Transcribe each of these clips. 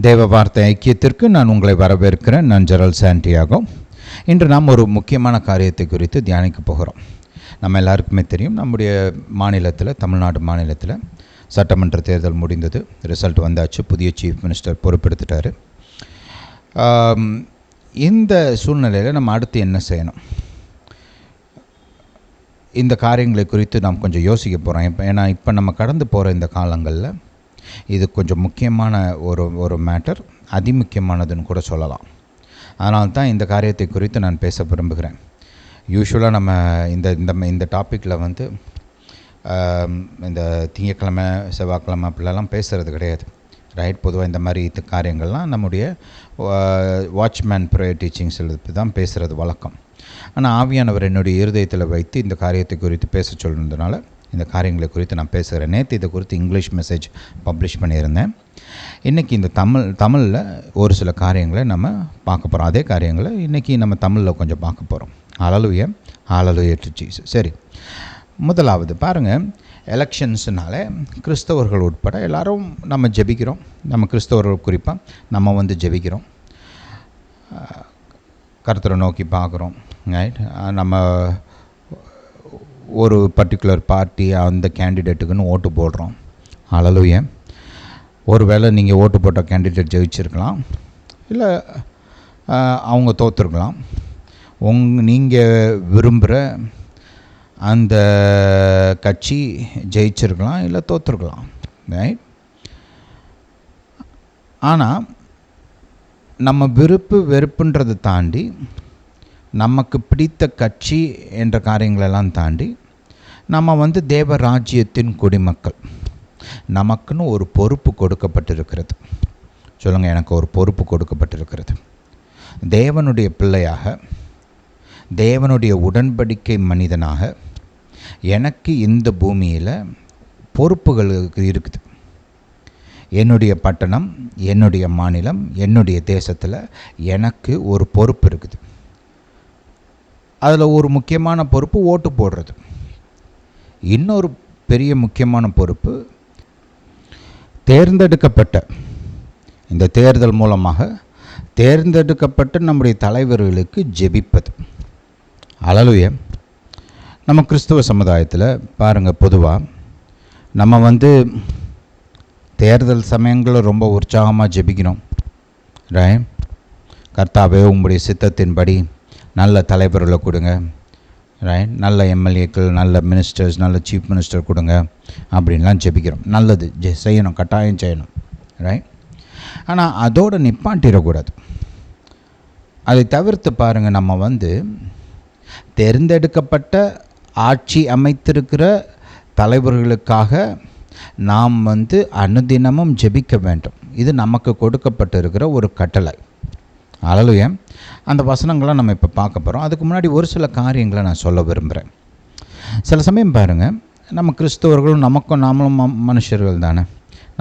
தேவ வார்த்தை ஐக்கியத்திற்கு நான் உங்களை வரவேற்கிறேன். நான் ஜெரல் சாண்டியாகோ. இன்று நாம் ஒரு முக்கியமான காரியத்தை குறித்து தியானிக்க போகிறோம். நம்ம எல்லாருக்குமே தெரியும், நம்முடைய மாநிலத்தில், தமிழ்நாடு மாநிலத்தில் சட்டமன்ற தேர்தல் முடிந்தது. ரிசல்ட் வந்தாச்சு. புதிய சீஃப் மினிஸ்டர் பொறுப்பெடுத்துட்டார். இந்த சூழ்நிலையில் நம்ம அடுத்து என்ன செய்யணும்? இந்த காரியங்களை குறித்து நாம் கொஞ்சம் யோசிக்க போகிறோம். ஏன்னா இப்போ நம்ம கடந்து போகிற இந்த காலங்களில் இது கொஞ்சம் முக்கியமான ஒரு மேட்டர், அதிமுக்கியமானதுன்னு கூட சொல்லலாம். அதனால தான் இந்த காரியத்தை குறித்து நான் பேச விரும்புகிறேன். யூஸ்வலாக நம்ம இந்த டாப்பிக்கில் வந்து இந்த திங்கக்கிழமை செவ்வாய்க்கிழமை அப்படிலாம் பேசுகிறது கிடையாது, ரைட்? பொதுவாக இந்த மாதிரி காரியங்கள்லாம் நம்முடைய வாட்ச்மேன் ப்ரேயர் டீச்சிங்ஸ் தான் பேசுகிறது வழக்கம். ஆனால் ஆவியானவர் என்னுடைய இருதயத்தில் வைத்து இந்த காரியத்தை குறித்து பேச சொல்லுறதுனால இந்த காரியங்களை குறித்து நான் பேசுகிறேன். நேற்று இதை குறித்து இங்கிலீஷ் மெசேஜ் பப்ளிஷ் பண்ணியிருந்தேன். இன்றைக்கி இந்த தமிழில் ஒரு சில காரியங்களை நம்ம பார்க்க போகிறோம். அதே காரியங்களை இன்றைக்கி நம்ம தமிழில் கொஞ்சம் பார்க்க போகிறோம். ஹல்லேலூயா, ஹல்லேலூயா டு ஜீசஸ். சரி, முதலாவது பாருங்கள், எலெக்ஷன்ஸ்னாலே கிறிஸ்தவர்கள் உட்பட எல்லோரும் நம்ம ஜெபிக்கிறோம். நம்ம கிறிஸ்தவர்கள் குறிப்பாக நம்ம வந்து ஜெபிக்கிறோம், கர்த்தரை நோக்கி பார்க்குறோம், ரைட்? நம்ம ஒரு பர்டிகுலர் பார்ட்டி அந்த கேண்டிடேட்டுக்குன்னு ஓட்டு போடுறோம். ஹல்லேலூயா. ஒருவேளை நீங்கள் ஓட்டு போட்ட கேண்டிடேட் ஜெயிச்சிருக்கலாம், இல்லை அவங்க தோற்றுருக்கலாம். நீங்கள் விரும்புகிற அந்த கட்சி ஜெயிச்சிருக்கலாம், இல்லை தோற்றுருக்கலாம், ரைட்? ஆனால் நம்ம விருப்பு வெறுப்புன்றதை தாண்டி, நமக்கு பிடித்த கட்சி என்ற காரியங்களெல்லாம் தாண்டி, நம்ம வந்து தேவ ராஜ்யத்தின் குடிமக்கள். நமக்குன்னு ஒரு பொறுப்பு கொடுக்கப்பட்டிருக்கிறது. சொல்லுங்கள், எனக்கு ஒரு பொறுப்பு கொடுக்கப்பட்டிருக்கிறது. தேவனுடைய பிள்ளையாக, தேவனுடைய உடன்படிக்கை மனிதனாக எனக்கு இந்த பூமியில் பொறுப்புகள் இருக்குது. என்னுடைய பட்டணம், என்னுடைய மாநிலம், என்னுடைய தேசத்தில் எனக்கு ஒரு பொறுப்பு இருக்குது. அதில் ஒரு முக்கியமான பொறுப்பு ஓட்டு போடுறது. இன்னொரு பெரிய முக்கியமான பொறுப்பு தேர்ந்தெடுக்கப்பட்ட, இந்த தேர்தல் மூலமாக தேர்ந்தெடுக்கப்பட்ட நம்முடைய தலைவர்களுக்கு ஜெபிப்பது. ஹல்லேலூயா. நம்ம கிறிஸ்துவ சமுதாயத்தில் பாருங்கள், பொதுவாக நம்ம வந்து தேர்தல் சமயங்களில் ரொம்ப உற்சாகமாக ஜெபிக்கிறோம், ரைட்? கர்த்தாவே, உங்களுடைய சித்தத்தின்படி நல்ல தலைவர்களை கொடுங்க, ரைட்? நல்ல எம்எல்ஏக்கள், நல்ல மினிஸ்டர்ஸ், நல்ல சீஃப் மினிஸ்டர் கொடுங்க அப்படின்லாம் ஜெபிக்கிறோம். நல்லது செய்யணும், கட்டாயம் செய்யணும், ரைட்? ஆனால் அதோடு நிப்பாட்டிடக்கூடாது. அதை தவிர்த்து பாருங்கள், நம்ம வந்து தேர்ந்தெடுக்கப்பட்ட ஆட்சி அமைத்திருக்கிற தலைவர்களுக்காக நாம் வந்து அனுதினமும் ஜெபிக்க வேண்டும். இது நமக்கு கொடுக்கப்பட்டிருக்கிற ஒரு கட்டளை. ஹல்லேலூயா. அந்த வசனங்களை நம்ம இப்போ பார்க்க போகிறோம். அதுக்கு முன்னாடி ஒரு சில காரியங்களை நான் சொல்ல விரும்புகிறேன். சில சமயம் பாருங்கள், நம்ம கிறிஸ்தவர்களும் நாமளும் மனுஷர்கள் தானே,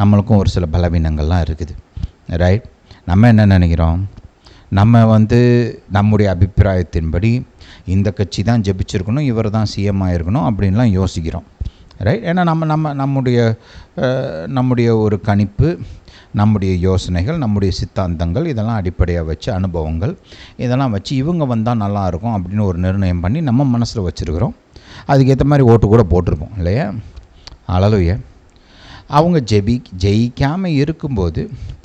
நம்மளுக்கும் ஒரு சில பலவீனங்கள்லாம் இருக்குது, ரைட்? நம்ம என்ன நினைக்கிறோம்? நம்ம வந்து நம்முடைய அபிப்பிராயத்தின்படி இந்த கட்சி தான் ஜெபிச்சிருக்கணும், இவர் தான் சிஎம் ஆகிருக்கணும் அப்படின்லாம் யோசிக்கிறோம், ரைட்? ஏன்னா நம்முடைய ஒரு கணிப்பு, நம்முடைய யோசனைகள், நம்முடைய சித்தாந்தங்கள், இதெல்லாம் அடிப்படையாக வச்சு, அனுபவங்கள் இதெல்லாம் வச்சு இவங்க வந்தால் நல்லாயிருக்கும் அப்படின்னு ஒரு நிர்ணயம் பண்ணி நம்ம மனசில் வச்சுருக்கிறோம். அதுக்கேற்ற மாதிரி ஓட்டு கூட போட்டிருப்போம், இல்லையா? ஹல்லேலூயா. அவங்க ஜெயிக்காமல் இருக்கும்போது,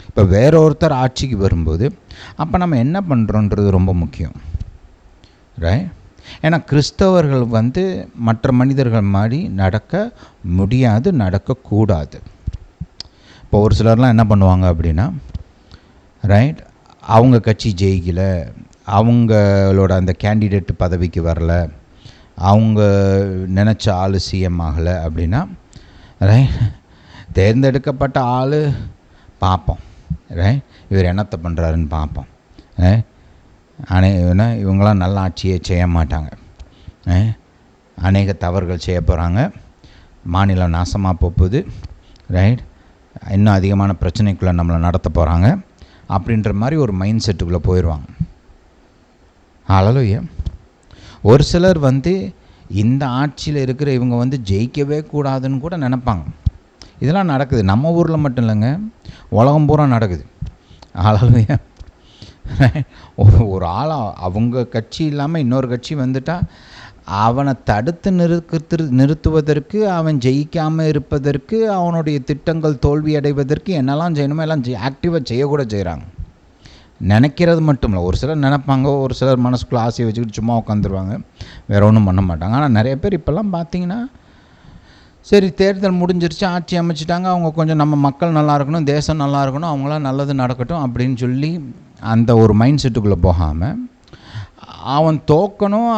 இப்போ வேற ஒருத்தர் ஆட்சிக்கு வரும்போது, அப்போ நம்ம என்ன பண்ணுறோன்றது ரொம்ப முக்கியம், ரைட்? ஏன்னா கிறிஸ்தவர்கள் வந்து மற்ற மனிதர்கள் மாதிரி நடக்க முடியாது, நடக்கக்கூடாது. இப்போ ஒரு சிலர்லாம் என்ன பண்ணுவாங்க அப்படின்னா, ரைட், அவங்க கட்சி ஜெயிக்கலை, அவங்களோட அந்த கேண்டிடேட் பதவிக்கு வரல, அவங்க நினச்ச ஆள் சிஎம் ஆகலை அப்படின்னா, ரைட், தேர்ந்தெடுக்கப்பட்ட ஆள் பார்ப்போம், ரைட், இவர் என்னத்தை பண்ணுறாருன்னு பார்ப்போம். இவங்களாம் நல்ல ஆட்சியே செய்ய மாட்டாங்க, அநேக தவறுகள் செய்ய போகிறாங்க, மாநிலம் நாசமாக போகுது, ரைட், இன்னும் அதிகமான பிரச்சனைக்குள்ளே நம்மளை நடத்த போகிறாங்க அப்படின்ற மாதிரி ஒரு மைண்ட் செட்டுக்குள்ளே போயிடுவாங்க. ஹல்லேலூயா. ஒரு சிலர் வந்து இந்த ஆட்சியில் இருக்கிற இவங்க வந்து ஜெயிக்கவே கூடாதுன்னு கூட நினைப்பாங்க. இதெல்லாம் நடக்குது. நம்ம ஊரில் மட்டும் இல்லைங்க, உலகம் பூரா நடக்குது. ஹல்லேலூயா. ஒரு ஆளாக அவங்க கட்சி இல்லாமல் இன்னொரு கட்சி வந்துட்டால் அவனை தடுத்து நிறுத்துவதற்கு, அவன் ஜெயிக்காமல் இருப்பதற்கு, அவனுடைய திட்டங்கள் தோல்வி அடைவதற்கு என்னெல்லாம் செய்யணுமோ எல்லாம் ஆக்டிவாக செய்யக்கூட செய்கிறாங்க. நினைக்கிறது மட்டும் இல்லை, ஒரு சிலர் நினைப்பாங்க, ஒரு சிலர் மனசுக்குள்ளே ஆசையை வச்சுக்கிட்டு சும்மா உட்காந்துருவாங்க, வேறு ஒன்றும் பண்ண மாட்டாங்க. ஆனால் நிறைய பேர் இப்போல்லாம் பார்த்தீங்கன்னா, சரி தேர்தல் முடிஞ்சிருச்சு, ஆட்சி அமைச்சிட்டாங்க, அவங்க கொஞ்சம் நம்ம மக்கள் நல்லா இருக்கணும், தேசம் நல்லா இருக்கணும், அவங்களாம் நல்லது நடக்கட்டும் அப்படின்னு சொல்லி அந்த ஒரு மைண்ட் செட்டுக்குள்ளே போகாமல், அவன் தோக்கணும்,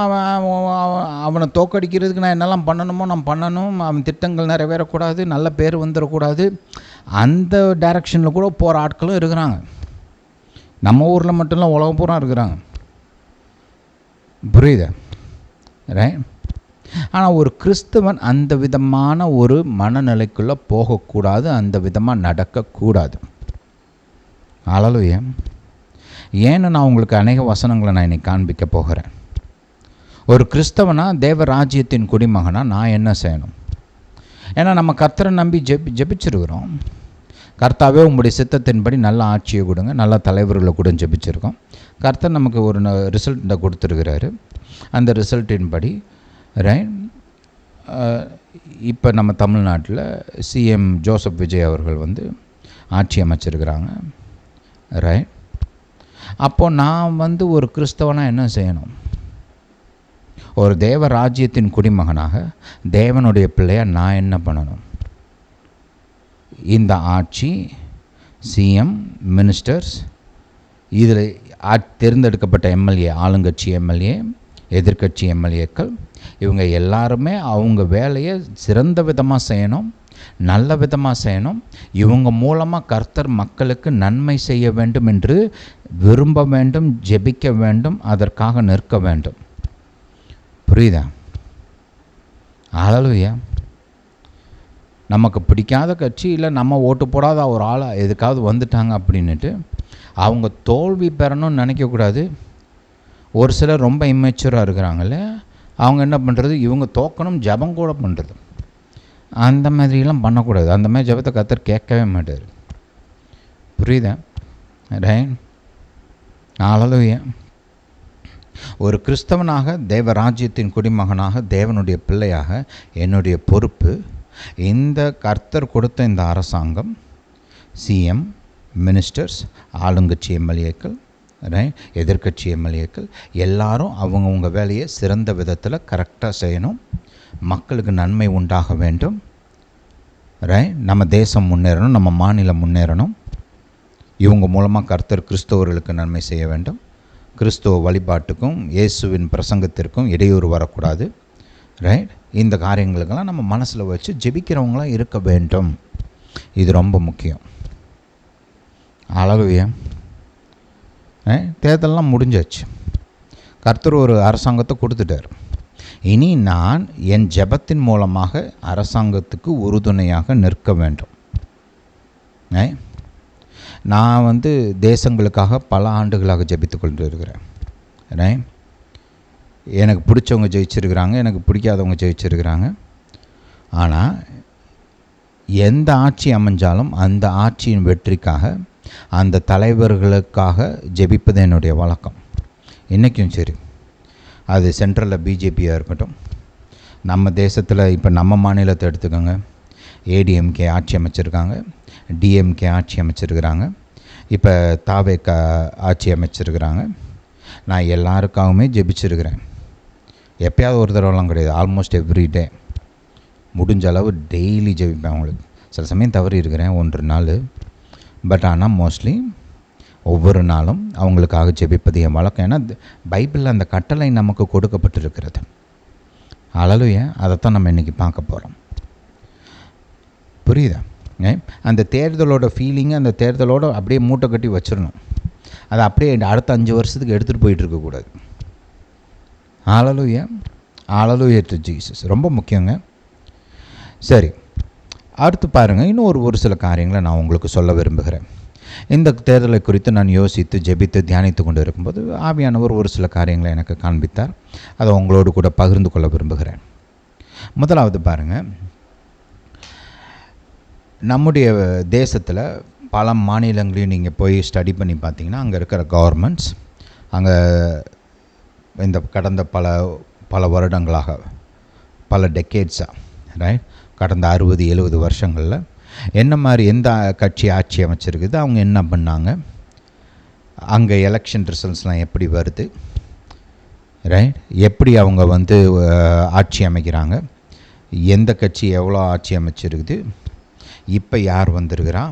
அவனை தோக்கடிக்கிறதுக்கு நான் என்னெல்லாம் பண்ணணுமோ நான் பண்ணணும், அவன் திட்டங்கள் நிறைவேறக்கூடாது, நல்ல பேர் வந்துடக்கூடாது, அந்த டைரக்ஷனில் கூட போகிற ஆட்களும் இருக்கிறாங்க. நம்ம ஊரில் மட்டும் இல்லை, உலகம் பூரா இருக்கிறாங்க. புரியுதா? ரைட். ஆனால் ஒரு கிறிஸ்தவன் அந்த விதமான ஒரு மனநிலைக்குள்ளே போகக்கூடாது, அந்த விதமாக நடக்கக்கூடாது. ஹல்லேலூயா. ஏன்னு நான் உங்களுக்கு அநேக வசனங்களை நான் இன்னைக்கு காண்பிக்க போகிறேன். ஒரு கிறிஸ்தவனா, தேவ ராஜ்யத்தின் குடிமகனாக நான் என்ன செய்யணும்? ஏன்னா நம்ம கர்த்தரை நம்பி ஜெபிச்சிருக்கிறோம். கர்த்தாவே உங்களுடைய சித்தத்தின்படி நல்ல ஆட்சியை கொடுங்க, நல்ல தலைவர்களை கூட ஜெபிச்சிருக்கோம். கர்த்தர் நமக்கு ஒரு ரிசல்ட்டை கொடுத்துருக்கிறாரு. அந்த ரிசல்ட்டின்படி ரைட், இப்போ நம்ம தமிழ்நாட்டில் சிஎம் ஜோசப் விஜய் அவர்கள் வந்து ஆட்சி அமைச்சிருக்கிறாங்க. ரைட். அப்போது நான் வந்து ஒரு கிறிஸ்தவனாக என்ன செய்யணும்? ஒரு தேவ ராஜ்யத்தின் குடிமகனாக, தேவனுடைய பிள்ளையாக நான் என்ன பண்ணணும்? இந்த ஆட்சி, சிஎம், மினிஸ்டர்ஸ், இதில் தேர்ந்தெடுக்கப்பட்ட எம்எல்ஏ, ஆளுங்கட்சி எம்எல்ஏ, எதிர்கட்சி எம்எல்ஏக்கள், இவங்க எல்லாருமே அவங்க வேலையை சிறந்த விதமாக செய்யணும், நல்ல விதமாக செய்யணும். இவங்க மூலமாக கர்த்தர் மக்களுக்கு நன்மை செய்ய வேண்டும் என்று விரும்ப வேண்டும், ஜெபிக்க வேண்டும், அதற்காக நிற்க வேண்டும். புரியுதா? ஹல்லேலூயா. நமக்கு பிடிக்காத கட்சி, இல்லை நம்ம ஓட்டு போடாத ஒரு ஆளாக எதுக்காவது வந்துட்டாங்க அப்படின்ட்டு அவங்க தோல்வி பெறணும்னு நினைக்கக்கூடாது. ஒரு சிலர் ரொம்ப இம்மெச்சூராக இருக்கிறாங்கல்ல, அவங்க என்ன பண்ணுறது, இவங்க தோக்கணும் ஜபம் கூட பண்ணுறது, அந்த மாதிரிலாம் பண்ணக்கூடாது. அந்த மாதிரி ஜபத்தை கர்த்தர் கேட்கவே மாட்டார். புரியுதா? ரைட். ஹல்லேலூயா. ஒரு கிறிஸ்தவனாக, தேவ ராஜ்யத்தின் குடிமகனாக, தேவனுடைய பிள்ளையாக என்னுடைய பொறுப்பு, இந்த கர்த்தர் கொடுத்த இந்த அரசாங்கம், சிஎம், மினிஸ்டர்ஸ், ஆளுங்கட்சி எம்எல்ஏக்கள், ரைட், எதிர்கட்சி எம்எல்ஏக்கள் எல்லாரும் அவங்கவுங்க வேலையை சிறந்த விதத்தில் கரெக்டாக செய்யணும். மக்களுக்கு நன்மை உண்டாக வேண்டும். ரைட். நம்ம தேசம் முன்னேறணும், நம்ம மாநிலம் முன்னேறணும். இவங்க மூலமாக கர்த்தர் கிறிஸ்தவர்களுக்கு நன்மை செய்ய வேண்டும். கிறிஸ்துவ வழிபாட்டுக்கும் இயேசுவின் பிரசங்கத்திற்கும் இடையூறு வரக்கூடாது. ரைட். இந்த காரியங்களுக்கெல்லாம் நம்ம மனசில் வச்சு ஜெபிக்கிறவங்களாம் இருக்க வேண்டும். இது ரொம்ப முக்கியம். ஹல்லேலூயா. தேர்தலெலாம் முடிஞ்சாச்சு, கர்த்தர் ஒரு அரசாங்கத்தை கொடுத்துட்டார். இனி நான் என் ஜெபத்தின் மூலமாக அரசாங்கத்துக்கு உறுதுணையாக நிற்க வேண்டும். நான் வந்து தேசங்களுக்காக பல ஆண்டுகளாக ஜெபித்து கொண்டு இருக்கிறேன். ரைட். எனக்கு பிடிச்சவங்க ஜெயிச்சிருக்கிறாங்க, எனக்கு பிடிக்காதவங்க ஜெயிச்சிருக்கிறாங்க. ஆனால் எந்த ஆட்சி அமைஞ்சாலும் அந்த ஆட்சியின் வெற்றிக்காக, அந்த தலைவர்களுக்காக ஜெபிப்பது என்னுடைய வழக்கம். இன்றைக்கும் சரி, அது சென்ட்ரலில் பிஜேபியாக இருக்கட்டும், நம்ம தேசத்தில் இப்போ நம்ம மாநிலத்தை எடுத்துக்கோங்க, ஏடிஎம்கே ஆட்சி அமைச்சிருக்காங்க, டிஎம்கே ஆட்சி அமைச்சிருக்கிறாங்க, இப்போ தாவேகா ஆட்சி அமைச்சிருக்கிறாங்க. நான் எல்லாருக்காகவுமே ஜெபிச்சிருக்கிறேன். எப்போயாவது ஒரு தடவைலாம் கிடையாது, ஆல்மோஸ்ட் எவ்ரி டே. முடிஞ்ச அளவு டெய்லி ஜெபிப்பேன். அவங்களுக்கு சில சமயம் தவறி இருக்கிறேன் 1 நாள், பட் ஆனால் மோஸ்ட்லி ஒவ்வொரு நாளும் அவங்களுக்காக ஜெபிப்பது என் வழக்கம். ஏன்னா பைபிளில் அந்த கட்டளை நமக்கு கொடுக்கப்பட்டிருக்கிறது. ஹல்லேலூயா. அதைத்தான் நம்ம இன்றைக்கி பார்க்க போகிறோம். புரியுதா? அந்த தேர்தலோட ஃபீலிங்கு, அந்த தேர்தலோடு அப்படியே மூட்டை கட்டி வச்சிடணும். அதை அப்படியே அடுத்த 5 வருஷத்துக்கு எடுத்துகிட்டு போயிட்டுருக்கக்கூடாது. ஹல்லேலூயா. ஹல்லேலூயா டு ஜீசஸ். ரொம்ப முக்கியங்க. சரி, அடுத்து பாருங்கள், இன்னும் ஒரு சில காரியங்களை நான் உங்களுக்கு சொல்ல விரும்புகிறேன். இந்த தேர்தலை குறித்து நான் யோசித்து ஜெபித்து தியானித்து கொண்டு இருக்கும்போது ஆவியானவர் ஒரு சில காரியங்களை எனக்கு காண்பித்தார். அதை உங்களோடு கூட பகிர்ந்து கொள்ள விரும்புகிறேன். முதலாவது பாருங்கள், நம்முடைய தேசத்தில் பல மாநிலங்களையும் நீங்கள் போய் ஸ்டடி பண்ணி பார்த்தீங்கன்னா அங்கே இருக்கிற கவர்மெண்ட்ஸ் அங்கே இந்த கடந்த பல வருடங்களாக, பல டெக்கேட்ஸாக, ரைட், கடந்த 60-70 வருஷங்களில் என்ன மாதிரி எந்த கட்சி ஆட்சி அமைச்சிருக்குது, அவங்க என்ன பண்ணாங்க, அங்கே எலெக்ஷன் ரிசல்ட்ஸ்லாம் எப்படி வருது, ரைட், எப்படி அவங்க வந்து ஆட்சி அமைக்கிறாங்க, எந்த கட்சி எவ்வளோ ஆட்சி அமைச்சிருக்குது, இப்போ யார் வந்திருக்கிறா,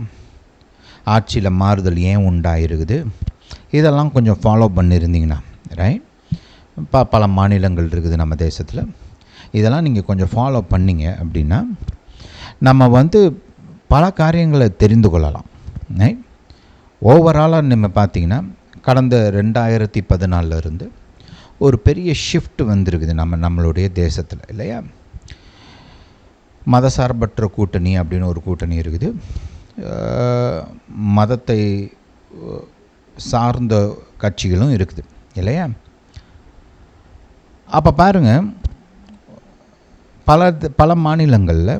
ஆட்சியில் மாறுதல் ஏன் உண்டாயிருக்குது, இதெல்லாம் கொஞ்சம் ஃபாலோ பண்ணியிருந்தீங்கன்னா, ரைட், பல மாநிலங்கள் இருக்குது நம்ம தேசத்தில், இதெல்லாம் நீங்கள் கொஞ்சம் ஃபாலோ பண்ணிங்க அப்படின்னா நம்ம வந்து பல காரியங்களை தெரிந்து கொள்ளலாம். ரைட், ஓவராலாக நம்ம பார்த்திங்கன்னா கடந்த 2014 இருந்து ஒரு பெரிய ஷிஃப்ட் வந்திருக்குது நம்மளுடைய தேசத்தில் இல்லையா. மதசார்பற்ற கூட்டணி அப்படின்னு ஒரு கூட்டணி இருக்குது, மதத்தை சார்ந்த கட்சிகளும் இருக்குது இல்லையா. அப்போ பாருங்கள், பல மாநிலங்களில்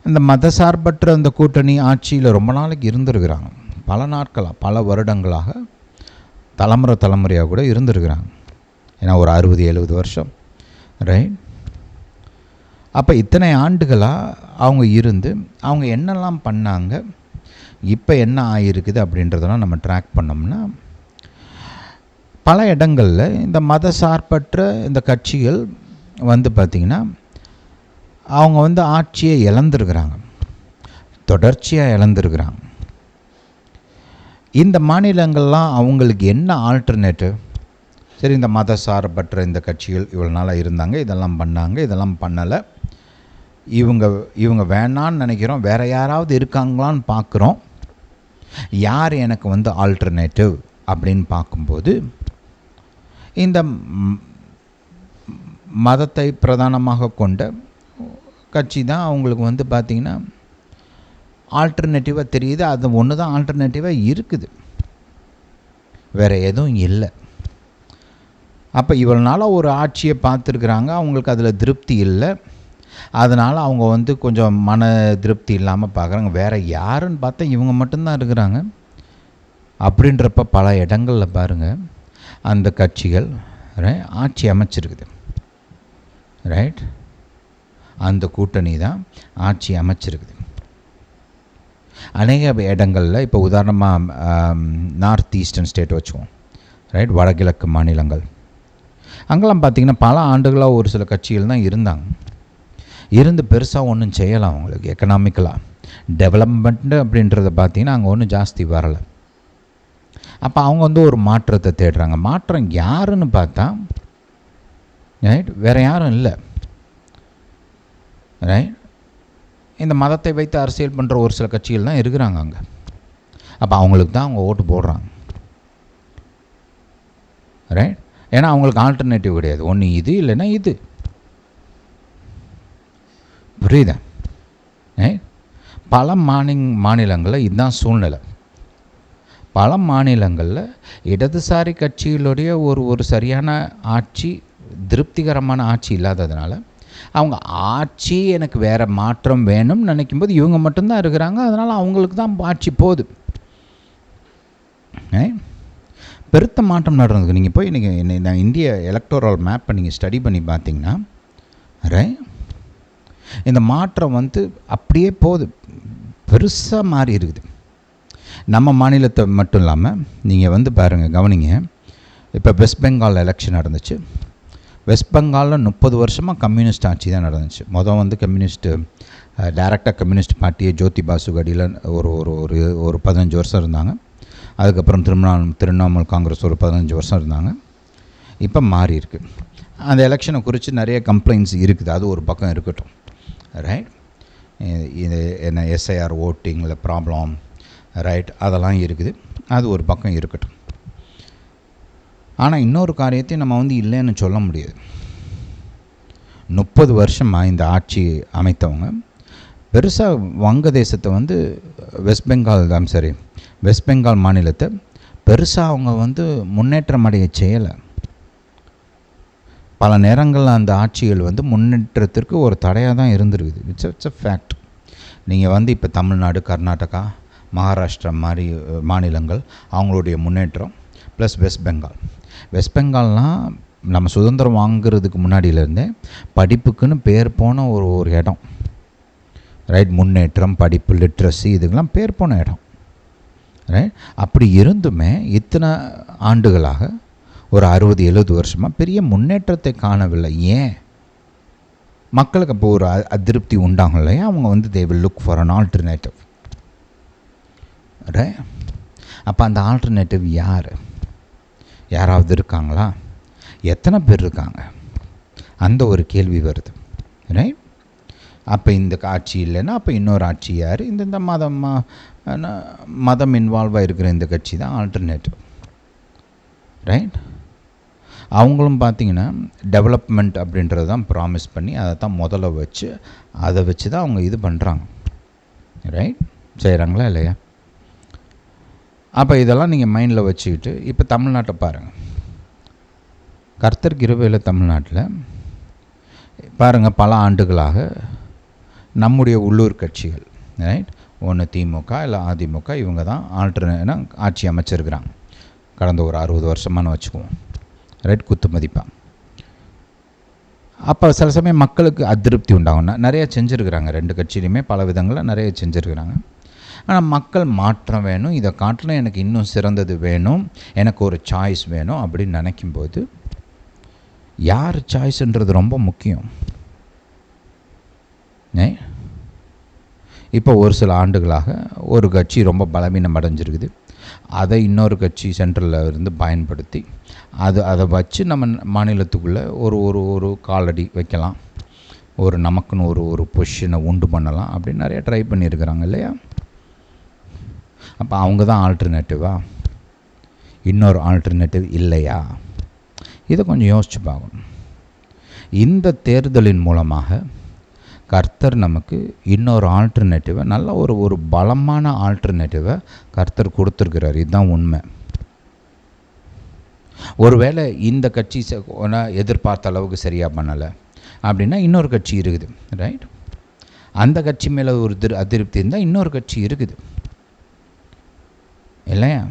இந்த மதசார்பற்ற அந்த கூட்டணி ஆட்சியில் ரொம்ப நாளைக்கு இருந்திருக்கிறாங்க, பல நாட்களாக, பல வருடங்களாக, தலைமுறையாக கூட இருந்திருக்கிறாங்க. ஏன்னா ஒரு 60-70 வருஷம், ரைட். அப்போ இத்தனை ஆண்டுகளாக அவங்க இருந்து அவங்க என்னெல்லாம் பண்ணாங்க, இப்போ என்ன ஆகிருக்குது அப்படின்றதெல்லாம் நம்ம ட்ராக் பண்ணோம்னா பல இடங்களில் இந்த மதசார்பற்ற இந்த கட்சிகள் வந்து பார்த்திங்கன்னா அவங்க வந்து ஆட்சியை இழந்திருக்கிறாங்க, தொடர்ச்சியாக இழந்திருக்கிறாங்க. இந்த மாநிலங்கள்லாம் அவங்களுக்கு என்ன ஆல்டர்னேட்டிவ், சரி இந்த மதசார்பற்ற இந்த கட்சிகள் இவ்வளோ நாளாக இருந்தாங்க, இதெல்லாம் பண்ணாங்க, இதெல்லாம் பண்ணலை, இவங்க வேணான்னு நினைக்கிறோம், வேறு யாராவது இருக்காங்களான்னு பார்க்குறோம், யார் எனக்கு வந்து ஆல்டர்னேட்டிவ் அப்படின்னு பார்க்கும்போது இந்த மதத்தை பிரதானமாக கொண்ட கட்சி தான் அவங்களுக்கு வந்து பார்த்திங்கன்னா ஆல்டர்னேட்டிவாக தெரியுது. அது ஒன்று தான் ஆல்டர்னேட்டிவாக இருக்குது, வேறு எதுவும் இல்லை. அப்போ இவ்வளோ நாளாக ஒரு ஆட்சியை பார்த்துருக்குறாங்க, அவங்களுக்கு அதில் திருப்தி இல்லை, அதனால் அவங்க வந்து கொஞ்சம் மன திருப்தி இல்லாமல் பார்க்குறாங்க, வேறு யாருன்னு பார்த்தா இவங்க மட்டும்தான் இருக்கிறாங்க. அப்படின்றப்ப பல இடங்களில் பாருங்கள் அந்த கட்சிகள் ஆட்சி அமைச்சிருக்குது, ரைட், அந்த கூட்டணி தான் ஆட்சி அமைச்சிருக்குது. அநேக இடங்களில் இப்போ உதாரணமாக நார்த் ஈஸ்டர்ன் ஸ்டேட் வச்சுக்குவோம், ரைட், வடகிழக்கு மாநிலங்கள், அங்கெல்லாம் பார்த்திங்கன்னா பல ஆண்டுகளாக ஒரு சில கட்சிகள் தான் இருந்தாங்க, இருந்து பெருசாக ஒன்றும் செய்யலாம், அவங்களுக்கு எக்கனாமிக்கலாக டெவலப்மெண்ட்டு அப்படின்றத பார்த்திங்கன்னா அங்கே ஒன்றும் ஜாஸ்தி வரலை. அப்போ அவங்க வந்து ஒரு மாற்றத்தை தேடுறாங்க. மாற்றம் யாருன்னு பார்த்தா ரைட், வேறு யாரும் இல்லை, ரைட், இந்த மதத்தை வைத்து அரசியல் பண்ணுற ஒரு சில கட்சிகள் தான் இருக்கிறாங்க அங்கே. அப்போ அவங்களுக்கு தான் அவங்க ஓட்டு போடுறாங்க, ரைட். ஏன்னா அவங்களுக்கு ஆல்டர்னேட்டிவ் கிடையாது, ஒன்று இது இல்லைன்னா இது, புரியுதா. பல மாநிலங்களில் இதுதான் சூழ்நிலை. பல மாநிலங்களில் இடதுசாரி கட்சிகளுடைய ஒரு சரியான ஆட்சி, திருப்திகரமான ஆட்சி இல்லாததுனால அவங்க ஆட்சி எனக்கு வேறு மாற்றம் வேணும்னு நினைக்கும்போது இவங்க மட்டும்தான் இருக்கிறாங்க, அதனால் அவங்களுக்கு தான் ஆட்சி போகுது. பெருத்த மாற்றம் நடந்ததுக்கு நீங்கள் போய் நீங்கள் இந்திய எலக்டோரல் மேப்பை நீங்கள் ஸ்டடி பண்ணி பார்த்தீங்கன்னா இந்த மாற்றம் வந்து அப்படியே போகுது, பெருசாக மாறி இருக்குது. நம்ம மாநிலத்தை மட்டும் இல்லாமல் நீங்கள் வந்து பாருங்கள், கவனிங்க, இப்போ வெஸ்ட் பெங்கால் எலெக்ஷன் நடந்துச்சு. வெஸ்ட் பெங்காலில் 30 வருஷமாக கம்யூனிஸ்ட் ஆட்சி தான் நடந்துச்சு. வந்து கம்யூனிஸ்ட்டு டைரெக்டாக கம்யூனிஸ்ட் பார்ட்டியை ஜோதி பாசு கடியில் ஒரு 15 வருஷம் இருந்தாங்க. அதுக்கப்புறம் திரிணாமுல் காங்கிரஸ் ஒரு 15 வருஷம் இருந்தாங்க. இப்போ மாறி இருக்குது. அந்த எலெக்ஷனை குறித்து நிறைய கம்ப்ளைண்ட்ஸ் இருக்குது, அது ஒரு பக்கம் இருக்கட்டும், ரைட். இது என்ன எஸ்ஐஆர் ஓட்டிங்கில் ப்ராப்ளம், ரைட், அதெல்லாம் இருக்குது, அது ஒரு பக்கம் இருக்கட்டும். ஆனால் இன்னொரு காரியத்தையும் நம்ம வந்து இல்லைன்னு சொல்ல முடியாது. 30 வருஷமாக இந்த ஆட்சி அமைத்தவங்க பெருசாக வங்கதேசத்தை வந்து வெஸ்ட் பெங்கால் மாநிலத்தை பெருசாக அவங்க வந்து முன்னேற்றம் அடைய செய்யலை. பல நேரங்களில் அந்த ஆட்சிகள் வந்து முன்னேற்றத்திற்கு ஒரு தடையாக தான் இருந்திருக்குது. It's a fact. நீங்கள் வந்து இப்போ தமிழ்நாடு, கர்நாடகா, மகாராஷ்டிரா மாதிரி மாநிலங்கள் அவங்களுடைய முன்னேற்றம், ப்ளஸ் வெஸ்ட் பெங்கால்னால் நம்ம சுதந்திரம் வாங்கிறதுக்கு முன்னாடியிலேருந்தே படிப்புக்குன்னு பேர் போன ஒரு இடம், ரைட். முன்னேற்றம், படிப்பு, லிட்ரஸி, இதுக்கெல்லாம் பேர் போன இடம், ரைட். அப்படி இருந்துமே இத்தனை ஆண்டுகளாக ஒரு 60-70 வருஷமாக பெரிய முன்னேற்றத்தை காணவில்லை. ஏன்? மக்களுக்கு அப்போ ஒரு அதிருப்தி உண்டாகும் இல்லையா? அவங்க வந்து they will look for an alternative, right. அப்போ அந்த ஆல்டர்னேட்டிவ் யார்? யாராவது இருக்காங்களா? எத்தனை பேர் இருக்காங்க? அந்த ஒரு கேள்வி வருது, ரைட். அப்போ இந்த ஆட்சி இல்லைன்னா அப்போ இன்னொரு ஆட்சி யார்? இந்த மதம் இன்வால்வாக இருக்கிற இந்த கட்சி தான் ஆல்டர்னேட்டிவ், ரைட். அவங்களும் பார்த்திங்கன்னா டெவலப்மெண்ட் அப்படின்றது தான் ப்ராமிஸ் பண்ணி அதை தான் முதல்ல வச்சு தான் அவங்க இது பண்ணுறாங்க, ரைட். செய்கிறாங்களா இல்லையா? அப்போ இதெல்லாம் நீங்கள் மைண்டில் வச்சுக்கிட்டு இப்போ தமிழ்நாட்டை பாருங்கள். கர்த்தர் கிருபையில் தமிழ்நாட்டில் பாருங்கள், பல ஆண்டுகளாக நம்முடைய உள்ளூர் கட்சிகள், ரைட், ஒன்று திமுக இல்லை அதிமுக, இவங்க தான் ஆட்சி அமைச்சிருக்கிறாங்க கடந்த ஒரு 60 வருஷமானு வச்சுக்குவோம், ரைட். குத்து மதிப்பாக. அப்போ சில சமயம் மக்களுக்கு அதிருப்தி உண்டாகும்னா நிறைய செஞ்சுருக்கிறாங்க, ரெண்டு கட்சியிலையுமே பல விதங்களில் நிறைய செஞ்சுருக்கிறாங்க. ஆனால் மக்கள் மாற்றம் வேணும், இதை காட்டிலும் எனக்கு இன்னும் சிறந்தது வேணும், எனக்கு ஒரு சாய்ஸ் வேணும் அப்படின்னு நினைக்கும்போது யார் சாய்ஸ்ன்றது ரொம்ப முக்கியம். இப்போ ஒரு சில ஆண்டுகளாக ஒரு கட்சி ரொம்ப பலவீனம் அடைஞ்சிருக்குது, அதை இன்னொரு கட்சி சென்ட்ரலில் இருந்து பயன்படுத்தி அதை வச்சு நம்ம மாநிலத்துக்குள்ளே ஒரு காலடி வைக்கலாம், நமக்குன்னு ஒரு பொசிஷனை உண்டு பண்ணலாம் அப்படின்னு நிறைய ட்ரை பண்ணியிருக்கிறாங்க இல்லையா? அப்போ அவங்க தான் ஆல்டர்னேட்டிவா? இன்னொரு ஆல்டர்னேட்டிவ் இல்லையா? இதை கொஞ்சம் யோசிச்சு பார்க்கணும். இந்த தேர்தலின் மூலமாக கர்த்தர் நமக்கு இன்னொரு ஆல்டர்னேட்டிவை, நல்ல ஒரு பலமான ஆல்டர்னேட்டிவை கர்த்தர் கொடுத்துருக்கிறார். இதுதான் உண்மை. ஒருவேளை இந்த கட்சி எதிர்பார்த்த அளவுக்கு சரியாக பண்ணலை அப்படின்னா இன்னொரு கட்சி இருக்குது, ரைட். அந்த கட்சி மேலே ஒரு அதிருப்தி இருந்தால் இன்னொரு கட்சி இருக்குது இல்லையா?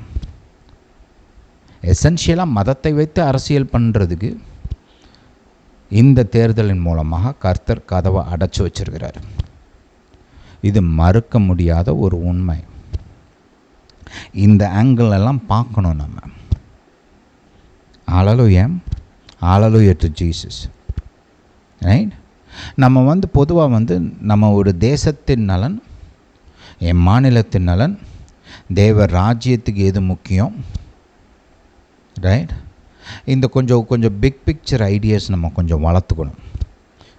எசென்ஷியலாக மதத்தை வைத்து அரசியல் பண்ணுறதுக்கு இந்த தேர்தலின் மூலமாக கர்த்தர் கதவை அடைச்சி வச்சிருக்கிறார். இது மறுக்க முடியாத ஒரு உண்மை. இந்த ஆங்கிள் எல்லாம் பார்க்கணும் நம்ம. ஹல்லேலூயா டு ஜீசஸ், ரைட். நம்ம பொதுவாக நம்ம ஒரு தேசத்தின் நலன், என் மாநிலத்தின் நலன், தேவ ராஜ்யத்துக்கு எது முக்கியம், ரைட். இந்த கொஞ்சம் பிக் பிக்சர் ஐடியாஸ் நம்ம கொஞ்சம் வளர்த்துக்கணும்,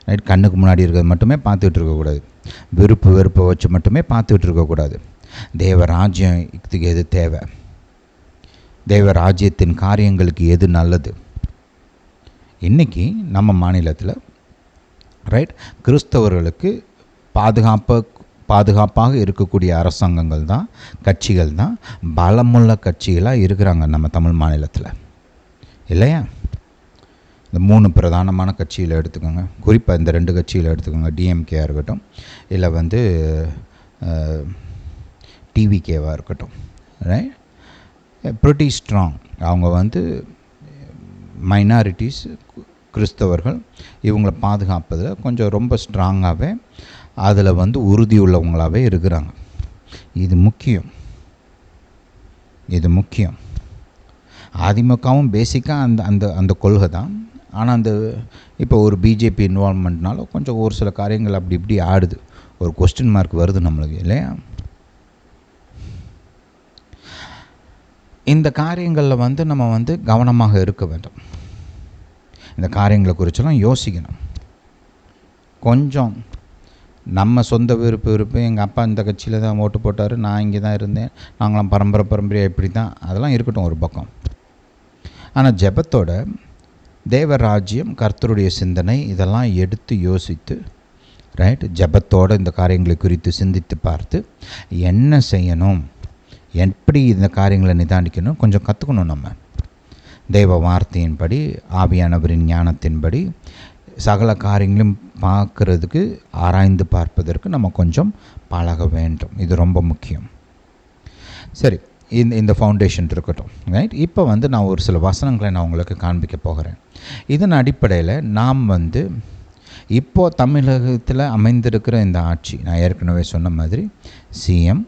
ரைட். கண்ணுக்கு முன்னாடி இருக்கிறது மட்டுமே பார்த்துக்கிட்டு இருக்கக்கூடாது, விருப்பு வெறுப்பை வச்சு மட்டுமே பார்த்துக்கிட்டு இருக்கக்கூடாது. தேவ ராஜ்யத்துக்கு எது தேவை, தேவ ராஜ்யத்தின் காரியங்களுக்கு எது நல்லது. இன்றைக்கி நம்ம மாநிலத்தில், ரைட், கிறிஸ்தவர்களுக்கு பாதுகாப்பாக இருக்கக்கூடிய அரசாங்கங்கள் தான், கட்சிகள் தான் பலமுள்ள கட்சிகளாக இருக்கிறாங்க நம்ம தமிழ் மாநிலத்தில் இல்லையா? இந்த 3 பிரதானமான கட்சியில் எடுத்துக்கோங்க, குறிப்பாக இந்த 2 கட்சியில் எடுத்துக்கோங்க, டிஎம்கேயாக இருக்கட்டும் இல்லை டிவிகேவாக இருக்கட்டும், ரைட். Pretty strong. அவங்க மைனாரிட்டிஸ், கிறிஸ்தவர்கள், இவங்களை பாதுகாப்பதில் கொஞ்சம் ரொம்ப ஸ்ட்ராங்காகவே அதில் உறுதி உள்ளவங்களாகவே இருக்கிறாங்க. இது முக்கியம். அதிமுகவும் பேசிக்காக அந்த கொள்கை தான். ஆனால் இப்போ ஒரு பிஜேபி இன்வால்மெண்ட்னால கொஞ்சம் ஒரு சில காரியங்கள் அப்படி இப்படி ஆடுது, ஒரு கொஸ்டின் மார்க் வருது நம்மளுக்கு இல்லையா? இந்த காரியங்களில் நம்ம கவனமாக இருக்க வேண்டும். இந்த காரியங்களை குறிச்செல்லாம் யோசிக்கணும். கொஞ்சம் நம்ம சொந்த விருப்பு, எங்கள் அப்பா இந்த கட்சியில் தான் ஓட்டு போட்டார், நான் இங்கே தான் இருந்தேன், நாங்களாம் பரம்பரையாக இப்படி தான், அதெல்லாம் இருக்கட்டும் ஒரு பக்கம். ஆனால் ஜெபத்தோட தேவராஜ்யம், கர்த்தருடைய சிந்தனை, இதெல்லாம் எடுத்து யோசித்து, ரைட், ஜெபத்தோடு இந்த காரியங்களை குறித்து சிந்தித்து பார்த்து என்ன செய்யணும், எப்படி இந்த காரியங்களை நிதானிக்கணும் கொஞ்சம் கற்றுக்கணும். நம்ம தெய்வ வார்த்தையின்படி, ஆவியானவரின் ஞானத்தின்படி சகல காரியங்களும் பார்க்குறதுக்கு, ஆராய்ந்து பார்ப்பதற்கு நம்ம கொஞ்சம் பழக வேண்டும். இது ரொம்ப முக்கியம், சரி, இந்த ஃபவுண்டேஷன் இருக்கட்டும். ரைட், இப்போ வந்து நான் ஒரு சில வசனங்களை நான் உங்களுக்கு காண்பிக்க போகிறேன். இதன் அடிப்படையில் நாம் வந்து இப்போது தமிழகத்தில் அமைந்திருக்கிற இந்த ஆட்சி, நான் ஏற்கனவே சொன்ன மாதிரி சிஎம்,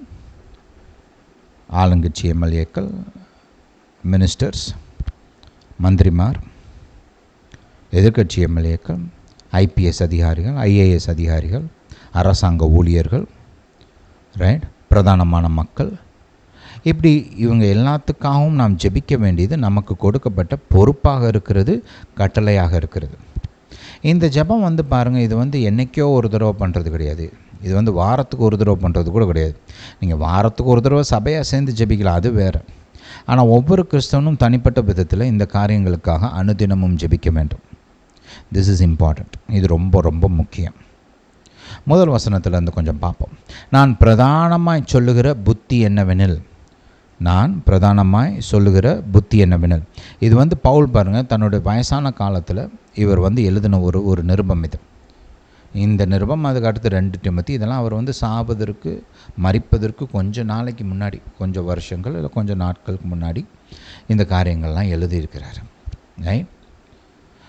ஆளுங்கட்சி எம்எல்ஏக்கள், மினிஸ்டர்ஸ், மந்திரிமார், எதிர்க்கட்சி எம்எல்ஏக்கள், ஐபிஎஸ் அதிகாரிகள், ஐஏஎஸ் அதிகாரிகள், அரசாங்க ஊழியர்கள், ரைட், பிரதானமான மக்கள், இப்படி இவங்க எல்லாத்துக்காகவும் நாம் ஜெபிக்க வேண்டியது நமக்கு கொடுக்கப்பட்ட பொறுப்பாக இருக்கிறது, கட்டளையாக இருக்கிறது. இந்த ஜெபம் வந்து பாருங்கள், இது வந்து என்றைக்கோ ஒரு தடவை பண்ணுறது கிடையாது. இது வந்து வாரத்துக்கு ஒரு தடவை பண்ணுறது கூட கிடையாது. நீங்கள் வாரத்துக்கு ஒரு தடவை சபையாக சேர்ந்து ஜெபிக்கலாம், அது வேறு. ஆனால் ஒவ்வொரு கிறிஸ்தவனும் தனிப்பட்ட விதத்தில் இந்த காரியங்களுக்காக அனுதினமும் ஜெபிக்க வேண்டும். This is important. இது ரொம்ப ரொம்ப முக்கியம். முதல் வசனத்தில் இருந்து கொஞ்சம் பார்ப்போம். நான் பிரதானமாய் சொல்லுகிற புத்தி என்னவெனில், நான் பிரதானமாய் சொல்லுகிற புத்தி என்னவெனில், இது வந்து பவுல் பாருங்கள், தன்னுடைய வயசான காலத்தில் இவர் வந்து எழுதின ஒரு நிருபம் இது. இந்த நிருபம், அதுக்கு அடுத்து 2 திமோத்தி, இதெல்லாம் அவர் வந்து சாவதற்கு மரிப்பதற்கு கொஞ்சம் நாளைக்கு முன்னாடி, கொஞ்சம் வருஷங்கள் இல்லை கொஞ்சம் நாட்களுக்கு முன்னாடி இந்த காரியங்கள்லாம் எழுதியிருக்கிறார். ரைட்,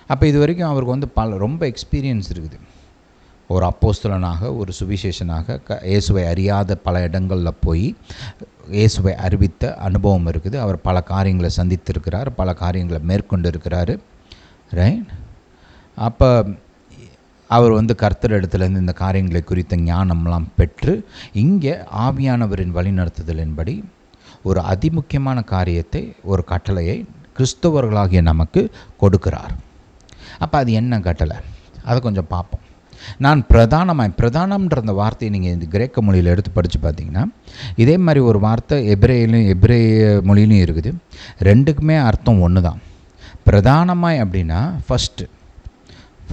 அப்போ இது வரைக்கும் அவருக்கு வந்து ரொம்ப எக்ஸ்பீரியன்ஸ் இருக்குது. ஒரு அப்போஸ்தலனாக, ஒரு சுவிசேஷனாக, இயேசுவை அறியாத பல இடங்களில் போய் இயேசுவை அறிவித்த அனுபவம் இருக்குது. அவர் பல காரியங்களை சந்தித்திருக்கிறார், பல காரியங்களை மேற்கொண்டு இருக்கிறார். ரைட், அப்போ அவர் வந்து கர்த்தர் இடத்துலேருந்து இந்த காரியங்களை குறித்த ஞானம்லாம் பெற்று இங்கே ஆவியானவரின் வழிநடத்துதலின்படி ஒரு அதிமுக்கியமான காரியத்தை, ஒரு கட்டளையை கிறிஸ்தவர்களாகிய நமக்கு கொடுக்கிறார். அப்போ அது என்ன கட்டளை, அதை கொஞ்சம் பார்ப்போம். நான் பிரதானம்ன்ற அந்த வார்த்தையை நீங்கள் இந்த கிரேக்க மொழியில் எடுத்து படித்து பார்த்தீங்கன்னா, இதே மாதிரி ஒரு வார்த்தை எபிரேய மொழியிலையும் இருக்குது. ரெண்டுக்குமே அர்த்தம் ஒன்று தான். பிரதானமாய் அப்படின்னா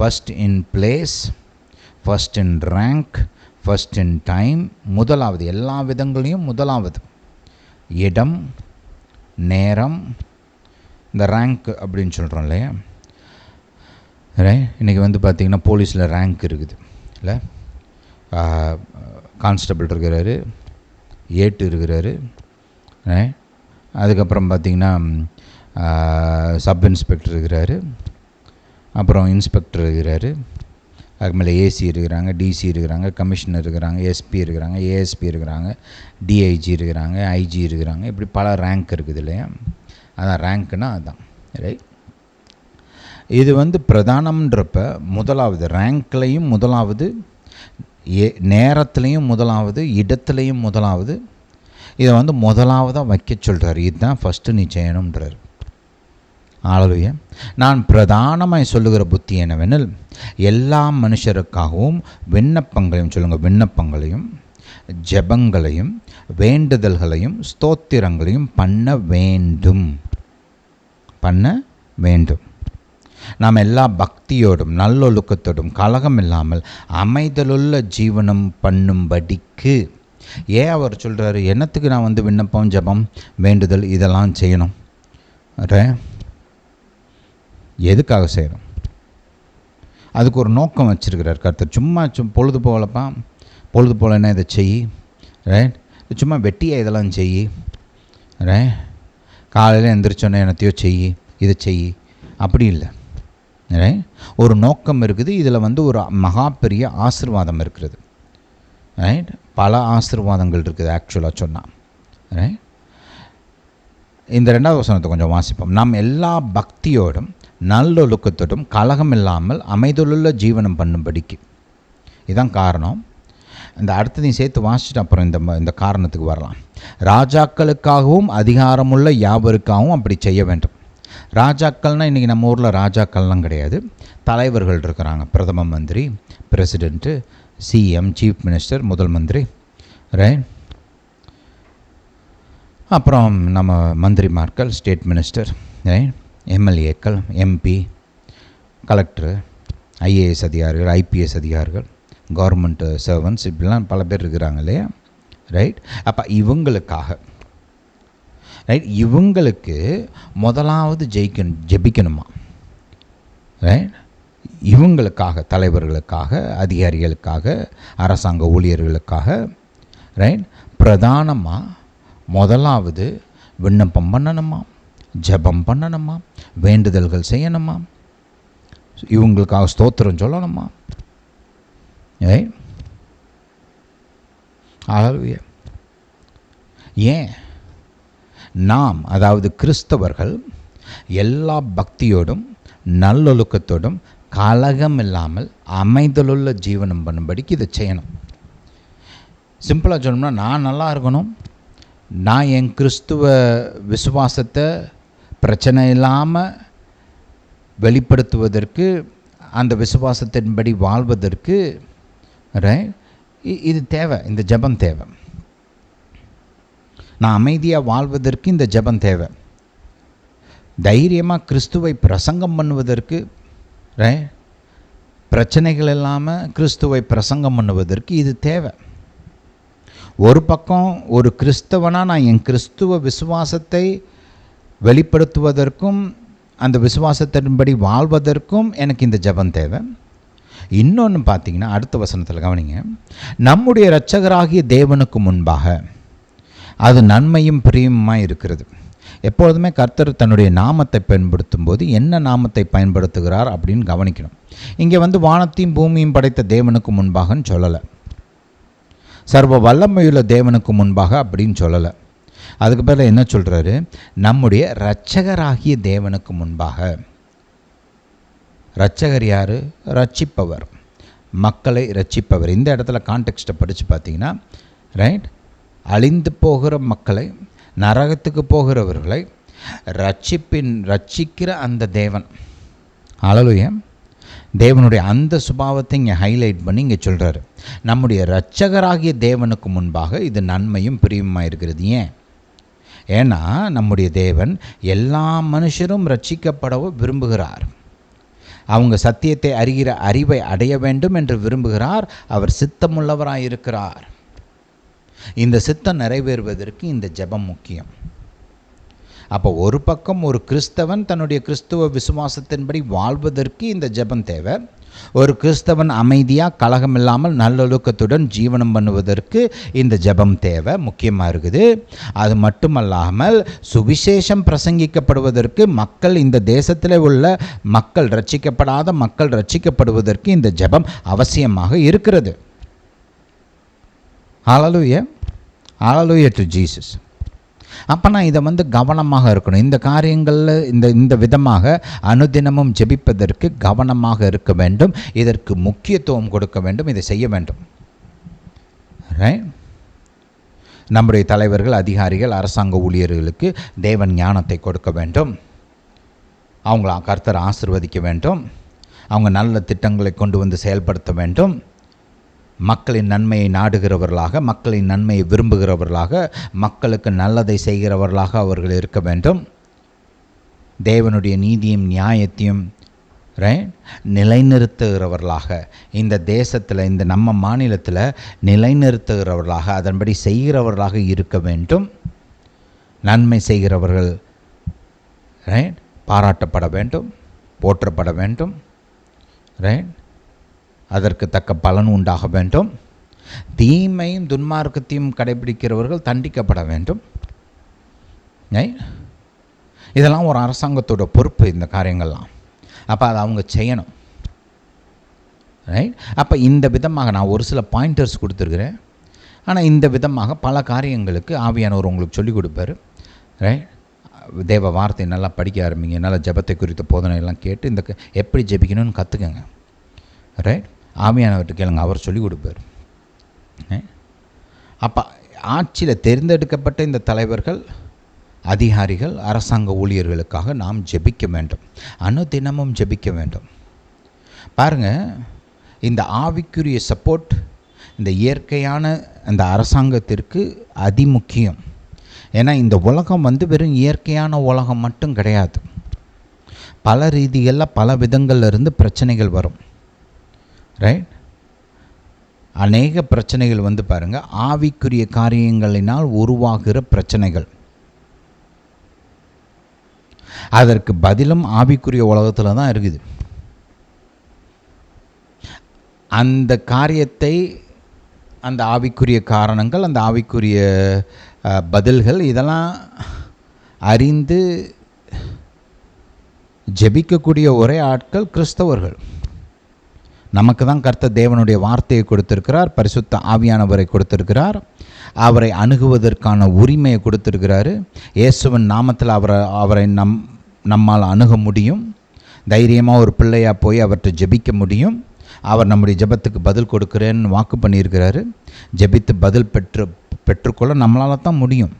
first in place, first in rank, first in time, முதலாவது, எல்லா விதங்களையும் முதலாவது. இடம், நேரம், இந்த ரேங்க் அப்படின்னு சொல்கிறோம் இல்லையா. இன்றைக்கி வந்து பார்த்திங்கன்னா போலீஸில் ரேங்க் இருக்குது இல்லை, கான்ஸ்டபிள் இருக்கிறாரு, ஏட்டு இருக்கிறாரு, அதுக்கப்புறம் பார்த்திங்கன்னா சப் இன்ஸ்பெக்டர் இருக்கிறாரு, அப்புறம் இன்ஸ்பெக்டர் இருக்கிறாரு, அதுக்கு மேலே ஏசி இருக்கிறாங்க, டிசி இருக்கிறாங்க, கமிஷனர் இருக்கிறாங்க, எஸ்பி இருக்கிறாங்க, ஏஎஸ்பி இருக்கிறாங்க, டிஐஜி இருக்கிறாங்க, ஐஜி இருக்கிறாங்க. இப்படி பல ரேங்க் இருக்குது இல்லையா. அதான் ரேங்க்னா அதுதான். ரைட், இது வந்து பிரதானம்ன்றப்ப முதலாவது, ரேங்க்லையும் முதலாவது, நேரத்துலேயும் முதலாவது, இடத்துலையும் முதலாவது. இதை வந்து முதலாவதாக வைக்க சொல்கிறார். இதுதான் ஃபஸ்ட்டு நீ செய்யணுன்றார். ஹல்லேலூயா. நான் பிரதானமாய் சொல்லுகிற புத்தி என்னவெனில், எல்லா மனுஷருக்காகவும் விண்ணப்பங்களையும், சொல்லுங்கள், விண்ணப்பங்களையும், ஜெபங்களையும், வேண்டுதல்களையும், ஸ்தோத்திரங்களையும் பண்ண வேண்டும். நாம் எல்லா பக்தியோடும் நல்லொழுக்கத்தோடும் கலகம் இல்லாமல் அமைதலுள்ள ஜீவனம் பண்ணும்படிக்கு. ஏன் அவர் சொல்கிறாரு, என்னத்துக்கு நான் வந்து விண்ணப்பம், ஜெபம், வேண்டுதல் இதெல்லாம் செய்யணும்? எதுக்காக செய்யணும்? அதுக்கு ஒரு நோக்கம் வச்சுருக்கிறார் கர்த்தர். சும்மா பொழுது போலன்னா இதை செய், ரைட், சும்மா வெட்டியாக இதெல்லாம் செய், ரைட், காலையில் எந்திரிச்சோன்னே என்னத்தையோ செய், இதை செய், அப்படி இல்லை. ரைட், ஒரு நோக்கம் இருக்குது. இதில் வந்து ஒரு மகா பெரிய ஆசீர்வாதம் இருக்கிறது. ரைட், பல ஆசீர்வாதங்கள் இருக்குது ஆக்சுவலாக சொன்னால். ரைட், இந்த 2வது வசனத்தை கொஞ்சம் வாசிப்போம். நாம் எல்லா பக்தியோடும் நல்லொழுக்கத்தோடும் கலகம் இல்லாமல் அமைதலுள்ள ஜீவனம் பண்ணும்படிக்கு. இதுதான் காரணம். இந்த அடுத்ததையும் சேர்த்து வாசிச்சுட்டு அப்புறம் இந்த காரணத்துக்கு வரலாம். ராஜாக்களுக்காகவும் அதிகாரமுள்ள யாவருக்காகவும் அப்படி செய்ய வேண்டும். ராஜாக்கள்னால் இன்றைக்கி நம்ம ஊரில் ராஜாக்கள்லாம் கிடையாது. தலைவர்கள் இருக்கிறாங்க. பிரதம மந்திரி, பிரசிடெண்ட்டு, சிஎம், சீஃப் மினிஸ்டர், முதல் மந்திரி, ரைட், அப்புறம் நம்ம மந்திரிமார்கள், ஸ்டேட் மினிஸ்டர், ரைட், எம்எல்ஏக்கள், எம்பி, கலெக்டர், ஐஏஎஸ் அதிகாரிகள், ஐபிஎஸ் அதிகாரிகள், கவர்மெண்ட் சர்வன்ட்ஸ், இப்படிலாம் பல பேர் இருக்கிறாங்க இல்லையா. ரைட், அப்போ இவங்களுக்காக, ரைட், இவங்களுக்கு முதலாவது ஜெபிக்கணுமா. ரைட், இவங்களுக்காக, தலைவர்களுக்காக, அதிகாரிகளுக்காக, அரசாங்க ஊழியர்களுக்காக, ரைட், பிரதானமாக முதலாவது விண்ணப்பம் பண்ணணுமா, ஜெபம் பண்ணணுமா, வேண்டுதல்கள் செய்யணுமா, இவங்களுக்காக ஸ்தோத்திரம் சொல்லணுமா. ஏன் நாம், அதாவது கிறிஸ்தவர்கள், எல்லா பக்தியோடும் நல்லொழுக்கத்தோடும் கலகம் இல்லாமல் அமைதலுள்ள ஜீவனம் பண்ணும்படிக்கு இதை செய்யணும். சிம்பிளாக சொல்லணும்னா, நான் நல்லா இருக்கணும், நான் என் கிறிஸ்துவ விசுவாசத்தை பிரச்சனை இல்லாமல் வெளிப்படுத்துவதற்கு, அந்த விசுவாசத்தின்படி வாழ்வதற்கு இது தேவை, இந்த ஜெபம் தேவை. நான் அமைதியாக வாழ்வதற்கு இந்த ஜெபம் தேவை. தைரியமாக கிறிஸ்துவை பிரசங்கம் பண்ணுவதற்கு, பிரச்சனைகள் இல்லாமல் கிறிஸ்துவை பிரசங்கம் பண்ணுவதற்கு இது தேவை. ஒரு பக்கம் ஒரு கிறிஸ்தவனாக நான் என் கிறிஸ்துவ விசுவாசத்தை வெளிப்படுத்துவதற்கும் அந்த விசுவாசத்தின்படி வாழ்வதற்கும் எனக்கு இந்த ஜெபம் தேவை. இன்னொன்று பார்த்தீங்கன்னா, அடுத்த வசனத்தில் கவனிங்க, நம்முடைய இரட்சகராகிய தேவனுக்கு முன்பாக அது நன்மையும் பிரியமுமாய் இருக்கிறது. எப்பொழுதுமே கர்த்தர் தன்னுடைய நாமத்தை பயன்படுத்தும் போது என்ன நாமத்தை பயன்படுத்துகிறார் அப்படின்னு கவனிக்கணும். இங்கே வானத்தையும் பூமியும் படைத்த தேவனுக்கு முன்பாகன்னு சொல்லலை, சர்வ வல்லமையுள்ள தேவனுக்கு முன்பாக அப்படின்னு சொல்லலை. அதுக்கு பிறகு என்ன சொல்கிறாரு, நம்முடைய இரட்சகராகிய தேவனுக்கு முன்பாக. இரட்சகர் யார்? ரட்சிப்பவர், மக்களை ரட்சிப்பவர். இந்த இடத்துல கான்டெக்ஸ்ட்டை படித்து பார்த்தீங்கன்னா, அழிந்து போகிற மக்களை, நரகத்துக்கு போகிறவர்களை ரட்சிக்கிற அந்த தேவன். ஹல்லேலூயா. தேவனுடைய அந்த சுபாவத்தை இங்கே ஹைலைட் பண்ணி இங்கே சொல்கிறாரு, நம்முடைய இரட்சகராகிய தேவனுக்கு முன்பாக இது நன்மையும் பிரியமாக இருக்கிறது. ஏன்னா நம்முடைய தேவன் எல்லா மனுஷரும் ரட்சிக்கப்படவும் விரும்புகிறார். அவங்க சத்தியத்தை அறிகிற அறிவை அடைய வேண்டும் என்று விரும்புகிறார். அவர் சித்தமுள்ளவராக இருக்கிறார். இந்த சித்தம் நிறைவேறுவதற்கு இந்த ஜெபம் முக்கியம். அப்போ ஒரு பக்கம் ஒரு கிறிஸ்தவன் தன்னுடைய கிறிஸ்துவ விசுவாசத்தின்படி வாழ்வதற்கு இந்த ஜெபம் தேவை. ஒரு கிறிஸ்தவன் அமைதியாக கலகம் இல்லாமல் நல்லொழுக்கத்துடன் ஜீவனம் பண்ணுவதற்கு இந்த ஜெபம் தேவை, முக்கியமாக இருக்குது. அது மட்டுமல்லாமல் சுவிசேஷம் பிரசங்கிக்கப்படுவதற்கு, மக்கள், இந்த தேசத்தில் உள்ள மக்கள், ரட்சிக்கப்படாத மக்கள் ரட்சிக்கப்படுவதற்கு இந்த ஜெபம் அவசியமாக இருக்கிறது. ஹல்லேலூயா, ஹல்லேலூயா டு ஜீசஸ். அப்போ நான் இதை கவனமாக இருக்கணும். இந்த காரியங்களில் இந்த விதமாக அனுதினமும் ஜெபிப்பதற்கு கவனமாக இருக்க வேண்டும். இதற்கு முக்கியத்துவம் கொடுக்க வேண்டும். இதை செய்ய வேண்டும். நம்முடைய தலைவர்கள், அதிகாரிகள், அரசாங்க ஊழியர்களுக்கு தேவன் ஞானத்தை கொடுக்க வேண்டும். அவங்கள கர்த்தர் ஆசீர்வதிக்க வேண்டும். அவங்க நல்ல திட்டங்களை கொண்டு செயல்படுத்த வேண்டும். மக்களின் நன்மையை நாடுகிறவர்களாக, மக்களின் நன்மையை விரும்புகிறவர்களாக, மக்களுக்கு நல்லதை செய்கிறவர்களாக அவர்கள் இருக்க வேண்டும். தேவனுடைய நீதியும் நியாயத்தையும் நிலைநிறுத்துகிறவர்களாக, இந்த தேசத்தில், இந்த நம்ம மாநிலத்தில் நிலைநிறுத்துகிறவர்களாக, அதன்படி செய்கிறவர்களாக இருக்க வேண்டும். நன்மை செய்கிறவர்கள் பாராட்டப்பட வேண்டும், போற்றப்பட வேண்டும். அதற்கு தக்க பலன் உண்டாக வேண்டும். தீமையும் துன்மார்க்கத்தையும் கடைபிடிக்கிறவர்கள் தண்டிக்கப்பட வேண்டும். இதெல்லாம் ஒரு அரசாங்கத்தோட பொறுப்பு, இந்த காரியங்கள்லாம். அப்போ அதை அவங்க செய்யணும். அப்போ இந்த விதமாக நான் ஒரு சில பாயிண்டர்ஸ் கொடுத்துருக்குறேன். ஆனால் இந்த விதமாக பல காரியங்களுக்கு ஆவியானவர் உங்களுக்கு சொல்லிக் கொடுப்பார். தேவ வார்த்தை நல்லா படிக்க ஆரம்பிங்க. நல்லா ஜெபத்தை குறித்த போதனையெல்லாம் கேட்டு இந்த எப்படி ஜெபிக்கணும்னு கற்றுக்கங்க. ஆவியானவர்கிட்ட கேளுங்க, அவர் சொல்லிக் கொடுப்பார். அப்போ ஆட்சியில் தேர்ந்தெடுக்கப்பட்ட இந்த தலைவர்கள், அதிகாரிகள், அரசாங்க ஊழியர்களுக்காக நாம் ஜெபிக்க வேண்டும். அனுதினமும் ஜெபிக்க வேண்டும். பாருங்கள், இந்த ஆவிக்குரிய சப்போர்ட் இந்த இயற்கையான இந்த அரசாங்கத்திற்கு அதிமுக்கியம். ஏன்னா இந்த உலகம் வெறும் இயற்கையான உலகம் மட்டும் கிடையாது. பல ரீதிகளில், பல விதங்களில் இருந்து பிரச்சனைகள் வரும். அநேக பிரச்சனைகள் பாருங்கள், ஆவிக்குரிய காரியங்களினால் உருவாகிற பிரச்சனைகள். அதற்கு பதிலும் ஆவிக்குரிய உலகத்தில் தான் இருக்குது. அந்த காரியத்தை அந்த ஆவிக்குரிய காரணங்கள், அந்த ஆவிக்குரிய பதில்கள் இதெல்லாம் அறிந்து ஜெபிக்கக்கூடிய ஒரே ஆட்கள் கிறிஸ்தவர்கள். நமக்கு தான் கர்த்தர் தேவனுடைய வார்த்தையை கொடுத்திருக்கிறார், பரிசுத்த ஆவியானவரை கொடுத்திருக்கிறார், அவரை அணுகுவதற்கான உரிமையை கொடுத்திருக்கிறாரு. இயேசுவின் நாமத்தில் அவரை நம்மால் அணுக முடியும். தைரியமாக ஒரு பிள்ளையாக போய் அவர்கிட்ட ஜெபிக்க முடியும். அவர் நம்முடைய ஜெபத்துக்கு பதில் கொடுக்குறேன்னு வாக்கு பண்ணியிருக்கிறாரு. ஜெபித்து பதில் பெற்றுக்கொள்ள நம்மளால் தான் முடியும்.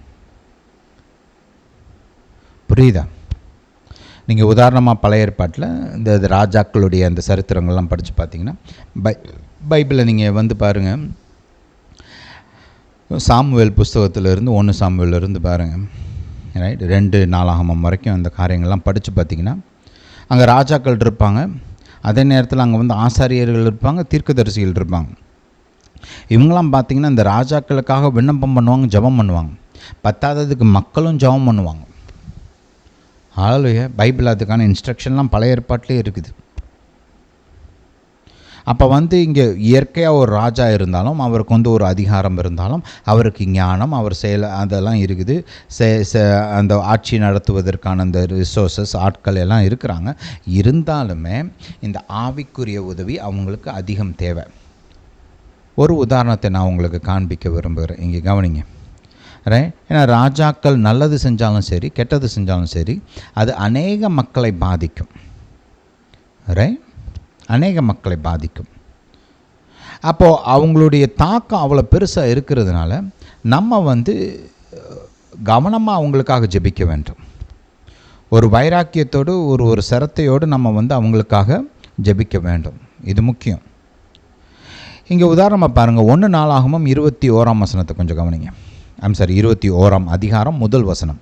புரியுதா? நீங்கள் உதாரணமாக பழைய ஏற்பாட்டில் இந்த ராஜாக்களுடைய அந்த சரித்திரங்கள்லாம் படித்து பார்த்தீங்கன்னா, பைபிளில் நீங்கள் வந்து பாருங்கள், சாமுவேல் புஸ்தகத்திலிருந்து 1 சாமுவேலிருந்து பாருங்கள், ரைட், 2 நாளாகமம் வரைக்கும் அந்த காரியங்கள்லாம் படித்து பார்த்தீங்கன்னா, அங்கே ராஜாக்கள் இருப்பாங்க, அதே நேரத்தில் அங்கே வந்து ஆசாரியர்கள் இருப்பாங்க, தீர்க்கதரிசிகள் இருப்பாங்க. இவங்களாம் பார்த்திங்கன்னா இந்த ராஜாக்களுக்காக விண்ணப்பம் பண்ணுவாங்க, ஜெபம் பண்ணுவாங்க. பத்தாததுக்கு மக்களும் ஜெபம் பண்ணுவாங்க. ஹல்லேலூயா. பைபிள் அதுக்கான இன்ஸ்ட்ரக்ஷன்லாம் பழைய ஏற்பாட்டிலே இருக்குது. அப்போ வந்து இங்கே இயற்கையாக ஒரு ராஜா இருந்தாலும், அவருக்கு வந்து ஒரு அதிகாரம் இருந்தாலும், அவருக்கு ஞானம், அவர் செயல் அதெல்லாம் இருக்குது. அந்த ஆட்சி நடத்துவதற்கான அந்த ரிசோர்ஸஸ், ஆட்கள் எல்லாம் இருக்கிறாங்க. இருந்தாலுமே இந்த ஆவிக்குரிய உதவி அவங்களுக்கு அதிகம் தேவை. ஒரு உதாரணத்தை நான் உங்களுக்கு காண்பிக்க விரும்புகிறேன். இங்கே கவனிங்க, ரைட். ஏன்னா ராஜாக்கள் நல்லது செஞ்சாலும் சரி, கெட்டது செஞ்சாலும் சரி, அது அநேக மக்களை பாதிக்கும். ரைட், அநேக மக்களை பாதிக்கும். அப்போது அவங்களுடைய தாக்கம் அவ்வளோ பெருசாக இருக்கிறதுனால நம்ம வந்து கவனமாக அவங்களுக்காக ஜெபிக்க வேண்டும். ஒரு வைராக்கியத்தோடு, ஒரு சிரத்தையோடு நம்ம வந்து அவங்களுக்காக ஜெபிக்க வேண்டும். இது முக்கியம். இங்கே உதாரணமாக பாருங்கள், 1 நாளாகமம் 21ஆம் வசனத்தை கொஞ்சம் கவனிங்க. 21ஆம் அதிகாரம் 1 வசனம்.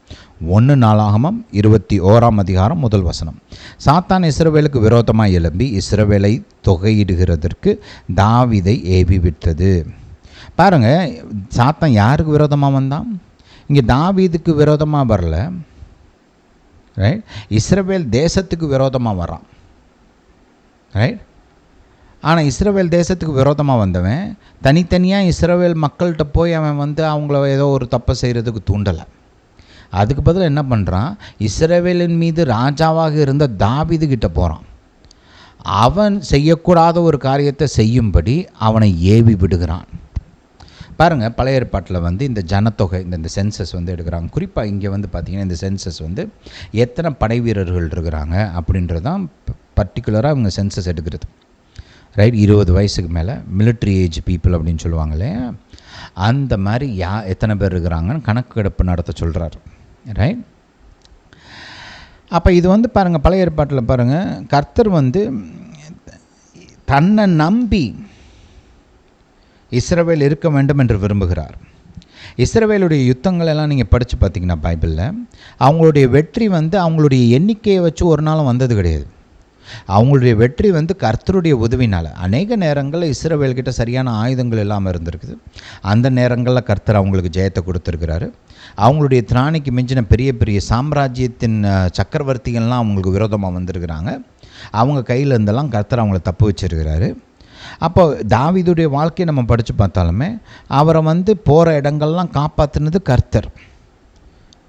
1 நாளாகமம் 21ஆம் அதிகாரம் 1 வசனம். சாத்தான் இஸ்ரவேலுக்கு விரோதமாக எழும்பி இஸ்ரவேலை தொகையிடுகிறதற்கு தாவீதை ஏவி விட்டது. பாருங்கள், சாத்தான் யாருக்கு விரோதமாக வந்தான்? இங்கே தாவீதுக்கு விரோதமாக வரல, ரைட். இஸ்ரவேல் தேசத்துக்கு விரோதமாக வரான், ரைட். ஆனால் இஸ்ரவேல் தேசத்துக்கு விரோதமாக வந்தவன் தனித்தனியாக இஸ்ரவேல் மக்கள்கிட்ட போய் அவன் வந்து அவங்கள ஏதோ ஒரு தப்பை செய்கிறதுக்கு தூண்டலை. அதுக்கு பதில் என்ன பண்ணுறான்? இஸ்ரவேலின் மீது ராஜாவாக இருந்த தாவீதுகிட்ட போகிறான். அவன் செய்யக்கூடாத ஒரு காரியத்தை செய்யும்படி அவனை ஏவி விடுகிறான். பாருங்கள், பழைய ஏற்பாட்டில் வந்து இந்த ஜனத்தொகை, இந்த சென்சஸ் வந்து எடுக்கிறாங்க. குறிப்பாக இங்கே வந்து பார்த்திங்கன்னா இந்த சென்சஸ் வந்து எத்தனை படை வீரர்கள் இருக்கிறாங்க அப்படின்றதான் பர்டிகுலராக அவங்க சென்சஸ் எடுக்கிறது. ரைட், 20 வயசுக்கு மேலே மிலிட்ரி ஏஜ் பீப்புள் அப்படின்னு சொல்லுவாங்களே, அந்த மாதிரி எத்தனை பேர் இருக்கிறாங்கன்னு கணக்கெடுப்பு நடத்த சொல்கிறார். ரைட். அப்போ இது வந்து பாருங்கள், பழைய ஏற்பாட்டில் பாருங்கள், கர்த்தர் வந்து தன்னை நம்பி இஸ்ரவேல் இருக்க வேண்டும் என்று விரும்புகிறார். இஸ்ரவேலுடைய யுத்தங்கள் எல்லாம் நீங்கள் படித்து பார்த்தீங்கன்னா பைபிளில் அவங்களுடைய வெற்றி வந்து அவங்களுடைய எண்ணிக்கையை வச்சு ஒரு நாளும் வந்தது கிடையாது. அவங்களுடைய வெற்றி வந்து கர்த்தருடைய உதவினால். அநேக நேரங்களில் இஸ்ரவேல்கிட்ட சரியான ஆயுதங்கள் இல்லாமல் இருந்திருக்குது. அந்த நேரங்களில் கர்த்தர் அவங்களுக்கு ஜெயத்தை கொடுத்துருக்கிறாரு. அவங்களுடைய திராணிக்கு மிஞ்சின பெரிய பெரிய சாம்ராஜ்யத்தின் சக்கரவர்த்திகள்லாம் அவங்களுக்கு விரோதமாக வந்திருக்கிறாங்க. அவங்க கையில் இருந்தெல்லாம் கர்த்தர் அவங்கள தப்பு வச்சிருக்கிறாரு. அப்போ தாவீதுடைய வாழ்க்கையை நம்ம படித்து பார்த்தாலுமே அவரை வந்து போகிற இடங்கள்லாம் காப்பாற்றினது கர்த்தர்.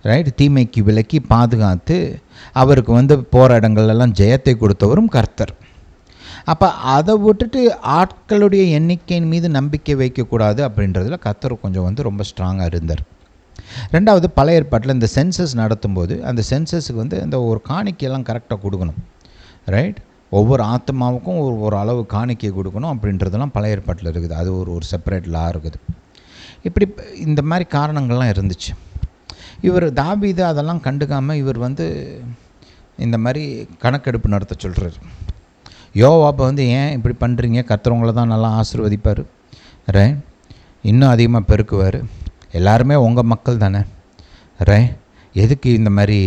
ரைட், தீமைக்கு விலக்கி பாதுகாத்து அவருக்கு வந்து போகிற இடங்கள்லாம் ஜெயத்தை கொடுத்தவரும் கர்த்தர். அப்போ அதை விட்டுட்டு ஆட்களுடைய எண்ணிக்கையின் மீது நம்பிக்கை வைக்கக்கூடாது அப்படின்றதுல கர்த்தர் கொஞ்சம் வந்து ரொம்ப ஸ்ட்ராங்காக இருந்தார். ரெண்டாவது, பழைய ஏற்பாட்டில் இந்த சென்சஸ் நடத்தும்போது அந்த சென்சஸுக்கு வந்து இந்த ஒரு காணிக்கையெல்லாம் கரெக்டாக கொடுக்கணும். ரைட், ஒவ்வொரு ஆத்மாவுக்கும் ஒரு அளவு காணிக்கை கொடுக்கணும் அப்படின்றதெல்லாம் பழைய ஏற்பாட்டில் இருக்குது. அது ஒரு செப்பரேட் லா இருக்குது. இப்படி இந்த மாதிரி காரணங்கள்லாம் இருந்துச்சு. இவர் தாவீது அதெல்லாம் கண்டுக்காமல் இவர் வந்து இந்த மாதிரி கணக்கெடுப்பு நடத்த சொல்கிறார். யோவாப்பை வந்து ஏன் இப்படி பண்ணுறீங்க, கர்த்தர் தான் நல்லா ஆசீர்வதிப்பார், ரைட், இன்னும் அதிகமாக பெருக்குவார், எல்லாருமே உங்கள் மக்கள் தானே, ரைட், எதுக்கு இந்த மாதிரி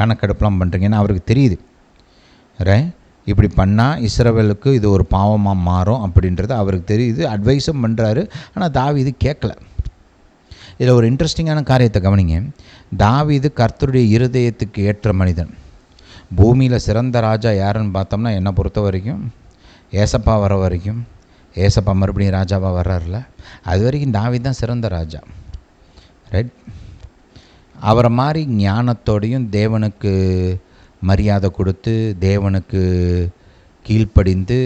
கணக்கெடுப்புலாம் பண்ணுறீங்கன்னு அவருக்கு தெரியுது. ரைட், இப்படி பண்ணால் இஸ்ரவேலுக்கு இது ஒரு பாவமாக மாறும் அப்படின்றது அவருக்கு தெரியுது. அட்வைஸும் பண்ணுறாரு. ஆனால் தாவீது கேட்கல. இதில் ஒரு இன்ட்ரெஸ்டிங்கான காரியத்தை கவனிங்க. தாவீது கர்த்தருடைய இருதயத்துக்கு ஏற்ற மனிதன். பூமியில் சிறந்த ராஜா யாருன்னு பார்த்தோம்னா என்னை பொறுத்த வரைக்கும் ஏசப்பா வர வரைக்கும் ஏசப்பா மறுபடியும் ராஜாவாக வர்றாருல, அது வரைக்கும் தாவீது தான் சிறந்த ராஜா. ரைட்? அவரை மாதிரி ஞானத்தோடையும் தேவனுக்கு மரியாதை கொடுத்து தேவனுக்கு கீழ்ப்படிந்து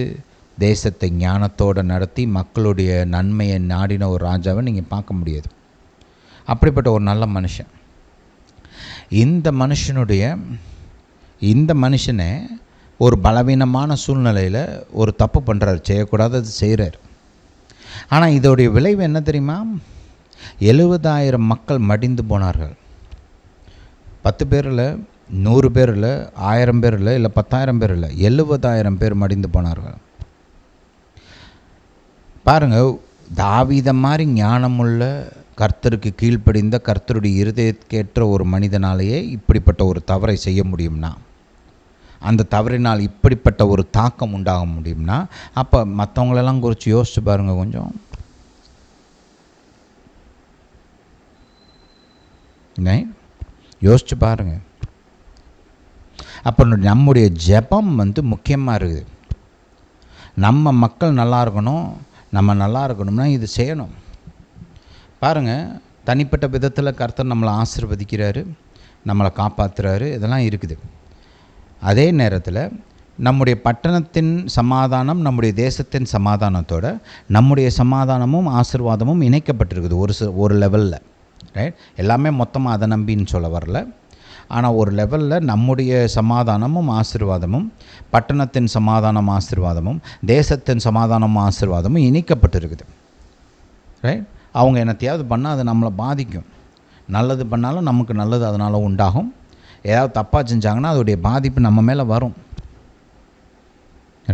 தேசத்தை ஞானத்தோடு நடத்தி மக்களுடைய நன்மையை நாடின ஒரு ராஜாவை நீங்கள் பார்க்க முடியாது. அப்படிப்பட்ட ஒரு நல்ல மனுஷன். இந்த மனுஷனை ஒரு பலவீனமான சூழ்நிலையில் ஒரு தப்பு பண்ணுறாரு, செய்யக்கூடாதது செய்கிறார். ஆனால் இதோடைய விளைவு என்ன தெரியுமா? 70,000 மக்கள் மடிந்து போனார்கள். 10 பேர் இல்லை, 100 பேர் இல்லை, 1000 பேர் இல்லை, இல்லை 10,000 பேர் இல்லை, 70,000 பேர் மடிந்து போனார்கள். பாருங்கள், தாவீத மாதிரி ஞானமுள்ள கர்த்தருக்கு கீழ்ப்படிந்த கர்த்தருடைய இருதயத்துக்கேற்ற ஒரு மனிதனாலேயே இப்படிப்பட்ட ஒரு தவறை செய்ய முடியும்னா, அந்த தவறினால் இப்படிப்பட்ட ஒரு தாக்கம் உண்டாக முடியும்னா, அப்போ மற்றவங்களெல்லாம் குறித்து யோசிச்சு பாருங்கள். கொஞ்சம் யோசிச்சு பாருங்கள். அப்போ நம்முடைய ஜெபம் முக்கியமாக இருக்குது. நம்ம மக்கள் நல்லா இருக்கணும், நம்ம நல்லா இருக்கணும்னா இது செய்யணும். பாருங்கள், தனிப்பட்ட விதத்தில் கர்த்தர் நம்மளை ஆசீர்வதிக்கிறாரு, நம்மளை காப்பாற்றுறாரு, இதெல்லாம் இருக்குது. அதே நேரத்தில் நம்முடைய பட்டணத்தின் சமாதானம் நம்முடைய தேசத்தின் சமாதானத்தோடு நம்முடைய சமாதானமும் ஆசீர்வாதமும் இணைக்கப்பட்டிருக்குது ஒரு லெவலில். ரைட்? எல்லாமே மொத்தமாக அதை நம்பின்னு சொல்ல வரல. ஆனால் ஒரு லெவலில் நம்முடைய சமாதானமும் ஆசீர்வாதமும் பட்டணத்தின் சமாதானம் ஆசீர்வாதமும் தேசத்தின் சமாதானமும் ஆசீர்வாதமும் இணைக்கப்பட்டிருக்குது. ரைட்? அவங்க என்னத்தையாவது பண்ணால் அது நம்மளை பாதிக்கும். நல்லது பண்ணாலும் நமக்கு நல்லது அதனால் உண்டாகும். ஏதாவது தப்பாக செஞ்சாங்கன்னா அதோடைய பாதிப்பு நம்ம மேலே வரும்.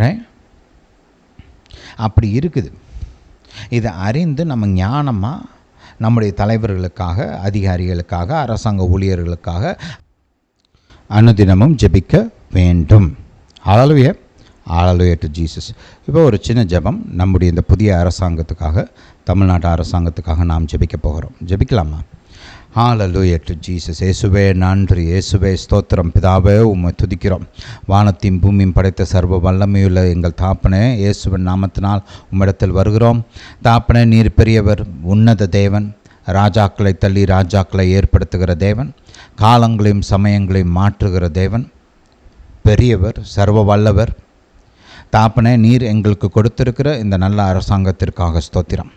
ரைட்? அப்படி இருக்குது. இதை அறிந்து நம்ம ஞானமாக நம்முடைய தலைவர்களுக்காக, அதிகாரிகளுக்காக, அரசாங்க ஊழியர்களுக்காக அனுதினமும் ஜெபிக்க வேண்டும். ஹல்லேலூயா, ஹல்லேலூயா டு ஜீசஸ். இப்போ ஒரு சின்ன ஜெபம் நம்முடைய இந்த புதிய அரசாங்கத்துக்காக, தமிழ்நாட்டு அரசாங்கத்துக்காக நாம் ஜெபிக்க போகிறோம். ஜெபிக்கலாமா? ஹல்லேலூயா டு ஜீசஸ். இயேசுவே நன்றி, இயேசுவே ஸ்தோத்திரம். பிதாவே உம்மை துதிக்கிறோம். வானத்தையும் பூமியும் படைத்த சர்வ வல்லமையுள்ள எங்கள் தாப்பனே, இயேசுவின் நாமத்தினால் உம்மிடத்தில் வருகிறோம். தாப்பனே, நீர் பெரியவர், உன்னத தேவன், ராஜாக்களை தள்ளி ராஜாக்களை ஏற்படுத்துகிற தேவன், காலங்களையும் சமயங்களையும் மாற்றுகிற தேவன், பெரியவர், சர்வ வல்லவர். தாப்பனே, நீர் எங்களுக்கு கொடுத்திருக்கிற இந்த நல்ல அரசாங்கத்திற்காக ஸ்தோத்திரம்.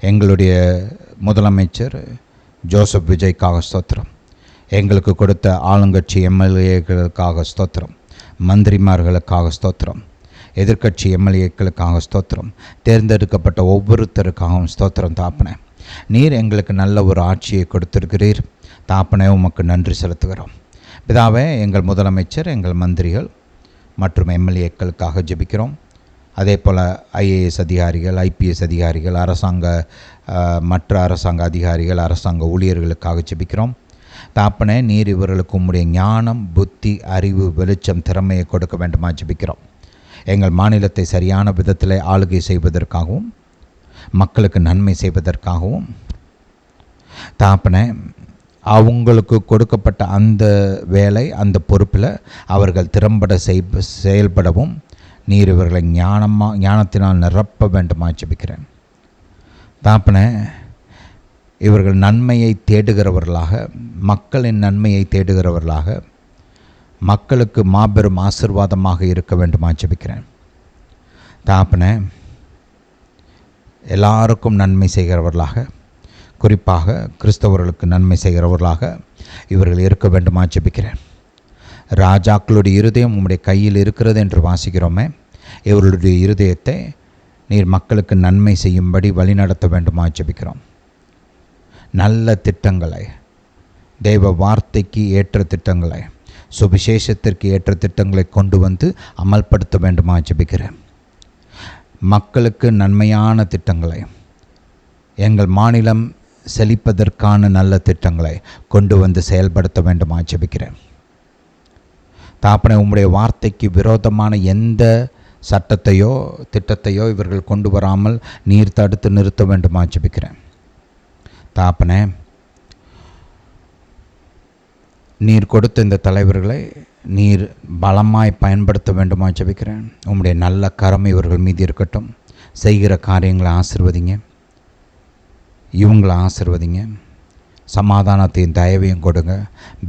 எங்களுடைய முதலமைச்சர் ஜோசப் விஜய்க்காக ஸ்தோத்திரம். எங்களுக்கு கொடுத்த ஆளுங்கட்சி எம்எல்ஏக்களுக்காக ஸ்தோத்திரம். மந்திரிமார்களுக்காக ஸ்தோத்திரம். எதிர்க்கட்சி எம்எல்ஏக்களுக்காக ஸ்தோத்திரம். தேர்ந்தெடுக்கப்பட்ட ஒவ்வொருத்தருக்காகவும் ஸ்தோத்திரம். தாப்பனே, நீர் எங்களுக்கு நல்ல ஒரு ஆட்சியை கொடுத்திருக்கிறீர். தாப்பனே, உமக்கு நன்றி செலுத்துகிறோம். பிதாவே, எங்கள் முதலமைச்சர், எங்கள் மந்திரிகள் மற்றும் எம்எல்ஏக்களுக்காக ஜெபிக்கிறோம். அதே போல் ஐஏஎஸ் அதிகாரிகள், ஐபிஎஸ் அதிகாரிகள், மற்ற அரசாங்க அதிகாரிகள், அரசாங்க ஊழியர்களுக்காக ஜெபிக்கிறோம். தாப்பனே, நீர் இவர்களுக்கு உம்முடைய ஞானம், புத்தி, அறிவு, வெளிச்சம், திறமையை கொடுக்க வேண்டுமா ஜெபிக்கிறோம். எங்கள் மாநிலத்தை சரியான விதத்தில் ஆளுகை செய்வதற்காகவும் மக்களுக்கு நன்மை செய்வதற்காகவும் தாப்பனே, அவங்களுக்கு கொடுக்கப்பட்ட அந்த வேலை, அந்த பொறுப்பில் அவர்கள் திறம்பட செயல்படவும் நீர் இவர்களை ஞானத்தினால் நிரப்ப வேண்டுமா ஜெபிக்கிறேன். தாப்பனே, இவர்கள் நன்மையை தேடுகிறவர்களாக, மக்களின் நன்மையை தேடுகிறவர்களாக, மக்களுக்கு மாபெரும் ஆசீர்வாதமாக இருக்க வேண்டுமா ஜெபிக்கிறேன். தாப்பனே, எல்லாருக்கும் நன்மை செய்கிறவர்களாக, குறிப்பாக கிறிஸ்தவர்களுக்கு நன்மை செய்கிறவர்களாக இவர்கள் இருக்க வேண்டுமா ஜெபிக்கிறேன். ராஜாக்களுடைய இருதயம் உம்முடைய கையில் இருக்கிறது என்று வாசிக்கிறோமே, இவர்களுடைய இருதயத்தை நீர் மக்களுக்கு நன்மை செய்யும்படி வழிநடத்த வேண்டுமா ஜெபிக்கிறோம். நல்ல திட்டங்களை, தெய்வ வார்த்தைக்கு ஏற்ற திட்டங்களை, சுவிசேஷத்திற்கு ஏற்ற திட்டங்களை கொண்டு வந்து அமல்படுத்த வேண்டுமா ஜெபிக்கிறேன். மக்களுக்கு நன்மையான திட்டங்களை, எங்கள் மாநிலம் செழிப்பதற்கான நல்ல திட்டங்களை கொண்டு வந்து செயல்படுத்த வேண்டுமா ஜெபிக்கிறேன். தாப்பனே, உம்முடைய வார்த்தைக்கு விரோதமான எந்த சட்டத்தையோ திட்டத்தையோ இவர்கள் கொண்டு வராமல் நீர் தடுத்து நிறுத்த வேண்டுமா ஜெபிக்கிறேன். தாப்பனே, நீர் கொடுத்த இந்த தலைவர்களை நீர் பலமாய் பயன்படுத்த வேண்டுமா ஜெபிக்கிறேன். உம்முடைய நல்ல கரம் இவர்கள் மீது இருக்கட்டும். செய்கிற காரியங்களை ஆசீர்வதிங்க, இவங்களை ஆசீர்வதிங்க. சமாதானத்தையும் தயவையும் கொடுங்க,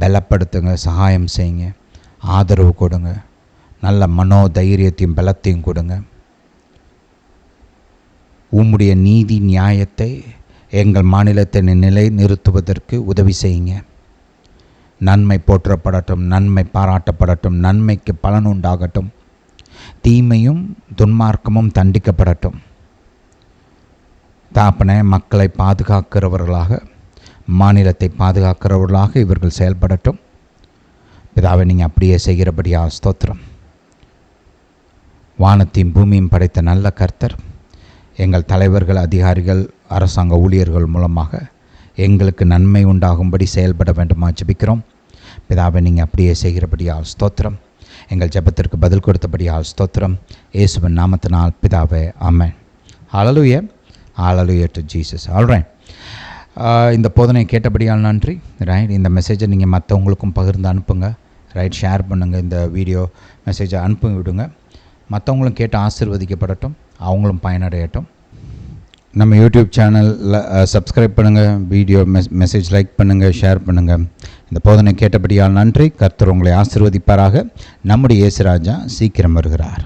பலப்படுத்துங்க, சகாயம் செய்யுங்க, ஆதரவு கொடுங்க, நல்ல மனோதைரியத்தையும் பலத்தையும் கொடுங்க. உம்முடைய நீதி நியாயத்தை எங்கள் மாநிலத்தை நிலை நிறுத்துவதற்கு உதவி செய்யுங்க. நன்மை போற்றப்படட்டும், நன்மை பாராட்டப்படட்டும், நன்மைக்கு பலன் உண்டாகட்டும், தீமையும் துன்மார்க்கமும் தண்டிக்கப்படட்டும். தாப்பனே, மக்களை பாதுகாக்கிறவர்களாக, மாநிலத்தை பாதுகாக்கிறவர்களாக இவர்கள் செயல்படட்டும். பிதாவை, நீங்கள் அப்படியே செய்கிறபடியா ஸ்தோத்திரம். வானத்தையும் பூமியும் படைத்த நல்ல கர்த்தர், எங்கள் தலைவர்கள், அதிகாரிகள், அரசாங்க ஊழியர்கள் மூலமாக எங்களுக்கு நன்மை உண்டாகும்படி செயல்பட வேண்டுமா ஜெபிக்கிறோம். பிதாவை, நீங்கள் அப்படியே செய்கிறபடியா ஸ்தோத்திரம். எங்கள் ஜெபத்திற்கு பதில் கொடுத்தபடியா ஸ்தோத்திரம். இயேசுவின் நாமத்தினால் பிதாவே, ஆமென். ஹல்லேலூயா, ஹல்லேலூயா டு ஜீசஸ். ஆல்ரைட், இந்த போதனை கேட்டபடியால் நன்றி. ரைட், இந்த மெசேஜை நீங்கள் மற்றவங்களுக்கும் பகிர்ந்து அனுப்புங்க. ரைட், ஷேர் பண்ணுங்கள். இந்த வீடியோ மெசேஜை அனுப்பி விடுங்க. மற்றவங்களும் கேட்டு ஆசீர்வதிக்கப்படட்டும், அவங்களும் பயனடையட்டும். நம்ம யூடியூப் சேனலில் சப்ஸ்கிரைப் பண்ணுங்கள், வீடியோ மெசேஜ் லைக் பண்ணுங்கள், ஷேர் பண்ணுங்கள். இந்த போதனை கேட்டபடியால் நன்றி. கர்த்தர் உங்களை ஆசீர்வதிப்பாராக. நம்முடைய இயேசு ராஜா சீக்கிரம் வருகிறார்.